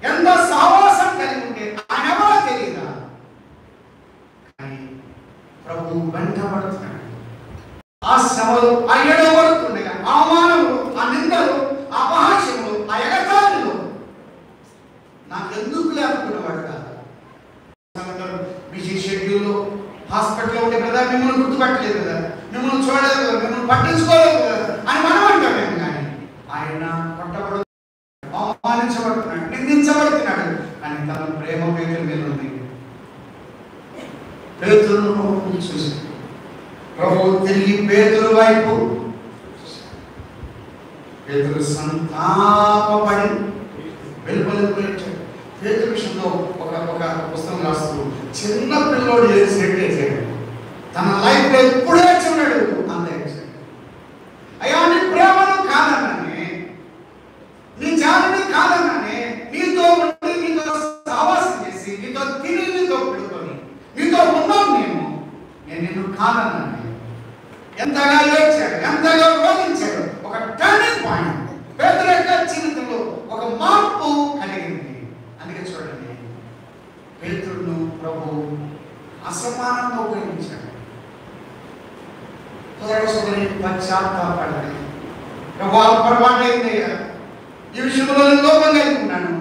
ఎంత సావాసం కలిగి ఉంటే ఆయన ఎవరో తెలియదా? కానీ ప్రభు వెంటబడుతున్నాడు. ఆ శ్రమలు, ఆ ఎడవడుతుండగా, అవమానములు, ఆ నిందలు, ఆ అపహాస్యములు, ఆ ఎగతాళిలు నాకెందుకు లేకునేవాడు కాదు. బిజీ షెడ్యూల్లో హాస్పిటల్లో ఉండే కదా, మిమ్మల్ని గుర్తుపట్టలేదు కదా, మిమ్మల్ని చూడలేదు కదా, మిమ్మల్ని పట్టించుకోలేదు కదా అని మనం అంటాం. కానీ ఆయన కొట్టబడు, అవమానించబడుతున్నాడు, నిందించబడుతున్నాడు. కానీ తన ప్రేమ పేతురు మీద ఉంది. పేతురును చూసి ప్రభు తిరిగి పేతురు వైపు, పేతురు సంతాపపడి వెలుపలికి పేతురు విషయంలో ఒక పుస్తకం రాస్తూ చిన్న పిల్లోడు చేసాడు. తన లైఫ్ లో ఎప్పుడు ఏడ్చున్నాడు, అంత ఏడ్చాడు. అయ్యా నీ ప్రేమను కాదన్నానే, నీ జాలిని కాదన్నానే, నీతో ఉండి, నీతో సావాసం చేసి, నీతో తిని, నీతో పడుకొని, నీతో ఉన్నాం నేను నిన్ను కాదన్నాను. ఎంతగా ఏడ్చాడు, ఎంతగా రోధించాడు. ఒక టర్నింగ్ పాయింట్ పేతురు యొక్క జీవితంలో ఒక మార్పు కలిగింది. అందుకే చూడండి, పేతురును ప్రభు అసమానంగా ఉపయోగించాడు. పశ్చాత్తాపడండి. ప్రభు పొరపాటు అయిందయ్యా, ఈ విషయంలో నేను లోపం కలిగి ఉన్నాను.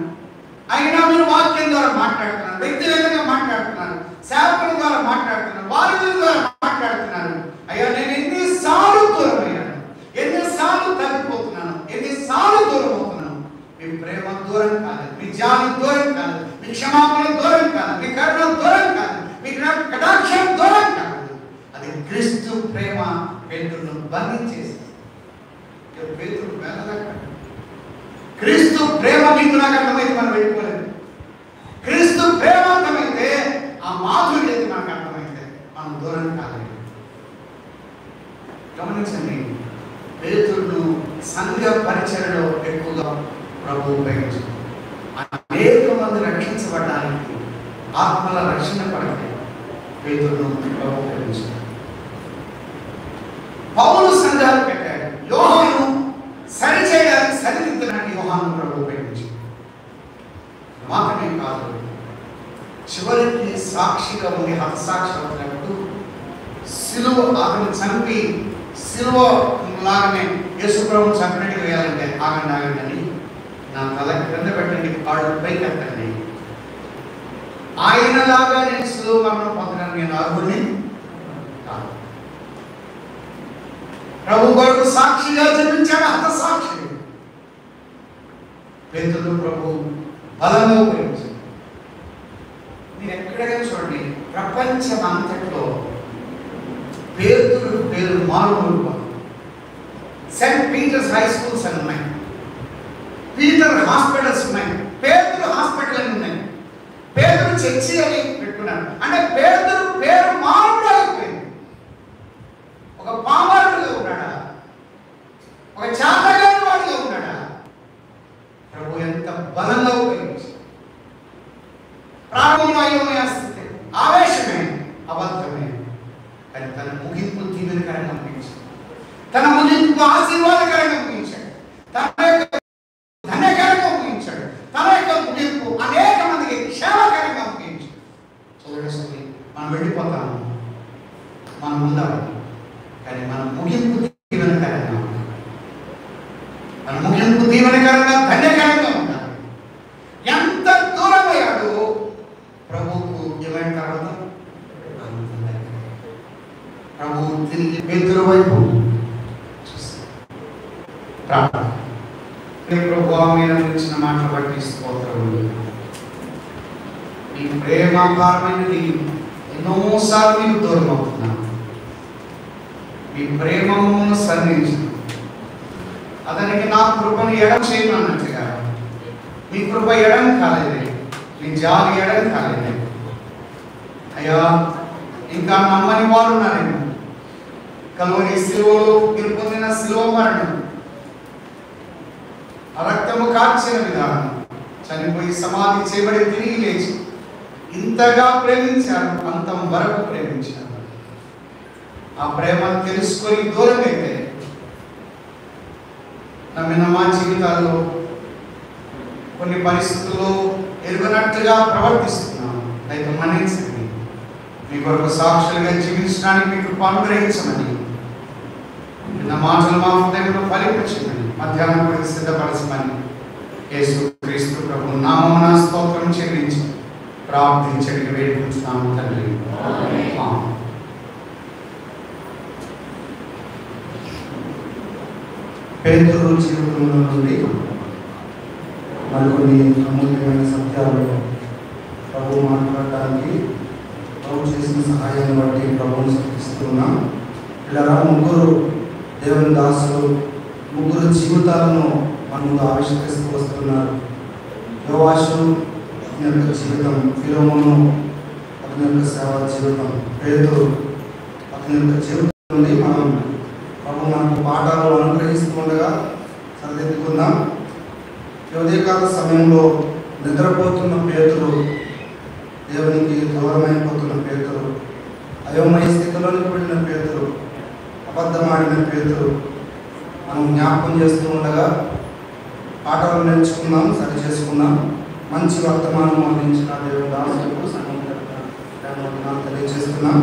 అయినా మీరు వాక్యం ద్వారా మాట్లాడుతున్నారు, వ్యక్తిగతంగా మాట్లాడుతున్నారు, సేవకుల ద్వారా మాట్లాడుతున్నారు, వారి ద్వారా మాట్లాడుతున్నారు. అయ్యా నేను ఎన్నిసార్లు దూరం అయ్యాను, ఎన్నిసార్లు తగ్గిపోతున్నాను, ఎన్నిసార్లు దూరం అవుతున్నాను. మీ ప్రేమ దూరం కాదు, మీ జాలి దూరం కాదు, మీ క్షమాపణ దూరం కాదు, మీ కరుణ దూరం కాదు, మీ కటాక్షం దూరం కాదు. అది క్రీస్తు ప్రేమ పేతురును బంధించేసి పేతురు వెళ్ళలేక. క్రీస్తు ప్రేమ మీకు నాకు అర్థమైతే మనం వెళ్ళిపోలేదు. క్రీస్తు ప్రేమ అర్థమైతే, ఆ మాధుర్యం అయితే మనకు అర్థమైతే మనం దూరం కాలేదు. గమనించండి, పేతురును సంఘ పరిచర్యలో ఎక్కువగా ప్రభు ఉపయోగించారు. అనేక మంది రక్షించబడడానికి, ఆత్మల రక్షణ పడతాయి పేతురును ప్రభు ఉపయోగించారు. పౌలు సంఘాలు పెట్టాడు. యోహాను సరిచేయడానికి, సరిదిద్దడానికి యోహాను ప్రభు ఉపయోగించారు. మాత్రమే కాదు, చివరికి సాక్షిగా ఉండి హతసాక్షి అవుతున్నప్పుడు సిలువ అతను చంపి, సిలువ లాగానే యేసు ప్రభువును చంపినట్టు వేయాలంటే ఆగండి అని, నా తల క్రింద పెట్టండి, కాళ్ళు పైకి ఎత్తండి, ఆయనలాగా నేను సిలువ మరణం పొందడానికి నేను అర్హుడిని కాదు. ప్రభు కొరకు సాక్షిగా జన్మించాడు, హతసాక్షి. పేతురు ప్రభు బలంగా ఉపయోగించాడు. మీరు ఎక్కడైనా చూడండి, ప్రపంచం అంతట్లో పేతురు పేరు మారుమూల. సెయింట్ పీటర్స్ హై స్కూల్స్ అని ఉన్నాయి, పీటర్ హాస్పిటల్స్ ఉన్నాయి, పేతురు హాస్పిటల్ అని ఉన్నాయి, పేతురు చర్చి అని పెట్టుకున్నాడు. అంటే పేతురు పేరు మారుమూల అయిపోయింది. ఒక పామరుడుగా ఉన్నాడా? దీవెనకరంగా ధన్యకరంగా ఉండాలి. ఎంత దూరం అయ్యాడు ప్రభువుకు ఏమైన తర్వాత ప్రభువు తిరిగి పేతురు వైపు ప్రభువా మీరు ఇచ్చిన మాటలు బట్టి స్తోత్రములు. ఈ ప్రేమాపారమైనది ఎన్నోసార్లు మీకు దూరం అవుతున్నాను. మీ ప్రేమను సంధించు, అతనికి నా కృపను ఎడం చేయమన్నట్టుగా మీ కృప ఎడం కాలేదే, మీ జాలి ఎడం కాలేదే అయ్యా. ఇంకా నమ్మని వారు ఉన్నారేమో. కలువరి శిలువలో మీరు పొందిన శిలువ మరణం, ఆ రక్తము కార్చిన విధానం, చనిపోయి సమాధి చేయబడి తిరిగి లేచి ఇంతగా ప్రేమించారు, అంతం వరకు ప్రేమించారు. ఆ ప్రేమను తెలుసుకొని దూరం అయితే నమ్మిన మా జీవితాల్లో కొన్ని పరిస్థితుల్లో ఎరుగనట్టుగా ప్రవర్తిస్తున్నాం. అయితే మన్నించండి. మీ కొరకు సాక్షులుగా జీవించడానికి మీకు అనుగ్రహించమని, నా మాటలు మా హృదయంలో ఫలించమని, మధ్యాహ్నం కొరకు సిద్ధపరచమని యేసు క్రీస్తు ప్రభు నామమున స్తోత్రం చెల్లించి ప్రార్థించడానికి వేడుకుంటున్నాము తండ్రి. పేతురు జీవితంలో నుండి మరికొన్ని అమూల్యమైన సత్యాలు ప్రభు మాట్లాడటానికి ప్రభు చేసిన సహాయాన్ని బట్టి ప్రభువును స్తుతిస్తున్నాం. ఇలా ముగ్గురు దేవుని దాసులు, ముగ్గురు జీవితాలను మనకు ఆవిష్కరిస్తూ వస్తున్నారు. యోవాషు అతని యొక్క జీవితం, ఫిలోమోను అతని యొక్క సేవా జీవితం, పేతురు అతని యొక్క జీవితం నుండి మనం ప్రభు మనకు పాఠాలు అనుగ్రహిస్తూ ఉండగా సరిదిద్దుకుందాం. ఉదయకాల సమయంలో నిద్రపోతున్న పేతురు, దేవునికి దూరమైపోతున్న పేతురు, అయోమయ స్థితిలోనికి వెళ్ళిన పేతురు, అబద్ధమాడిన పేతురు మనం జ్ఞాపకం చేస్తూ ఉండగా పాఠాలు నేర్చుకుందాం, సరి చేసుకుందాం. మంచి వర్తమానం అందించిన దేవుని దాసులకు సంఘం తెలియజేస్తున్నాం.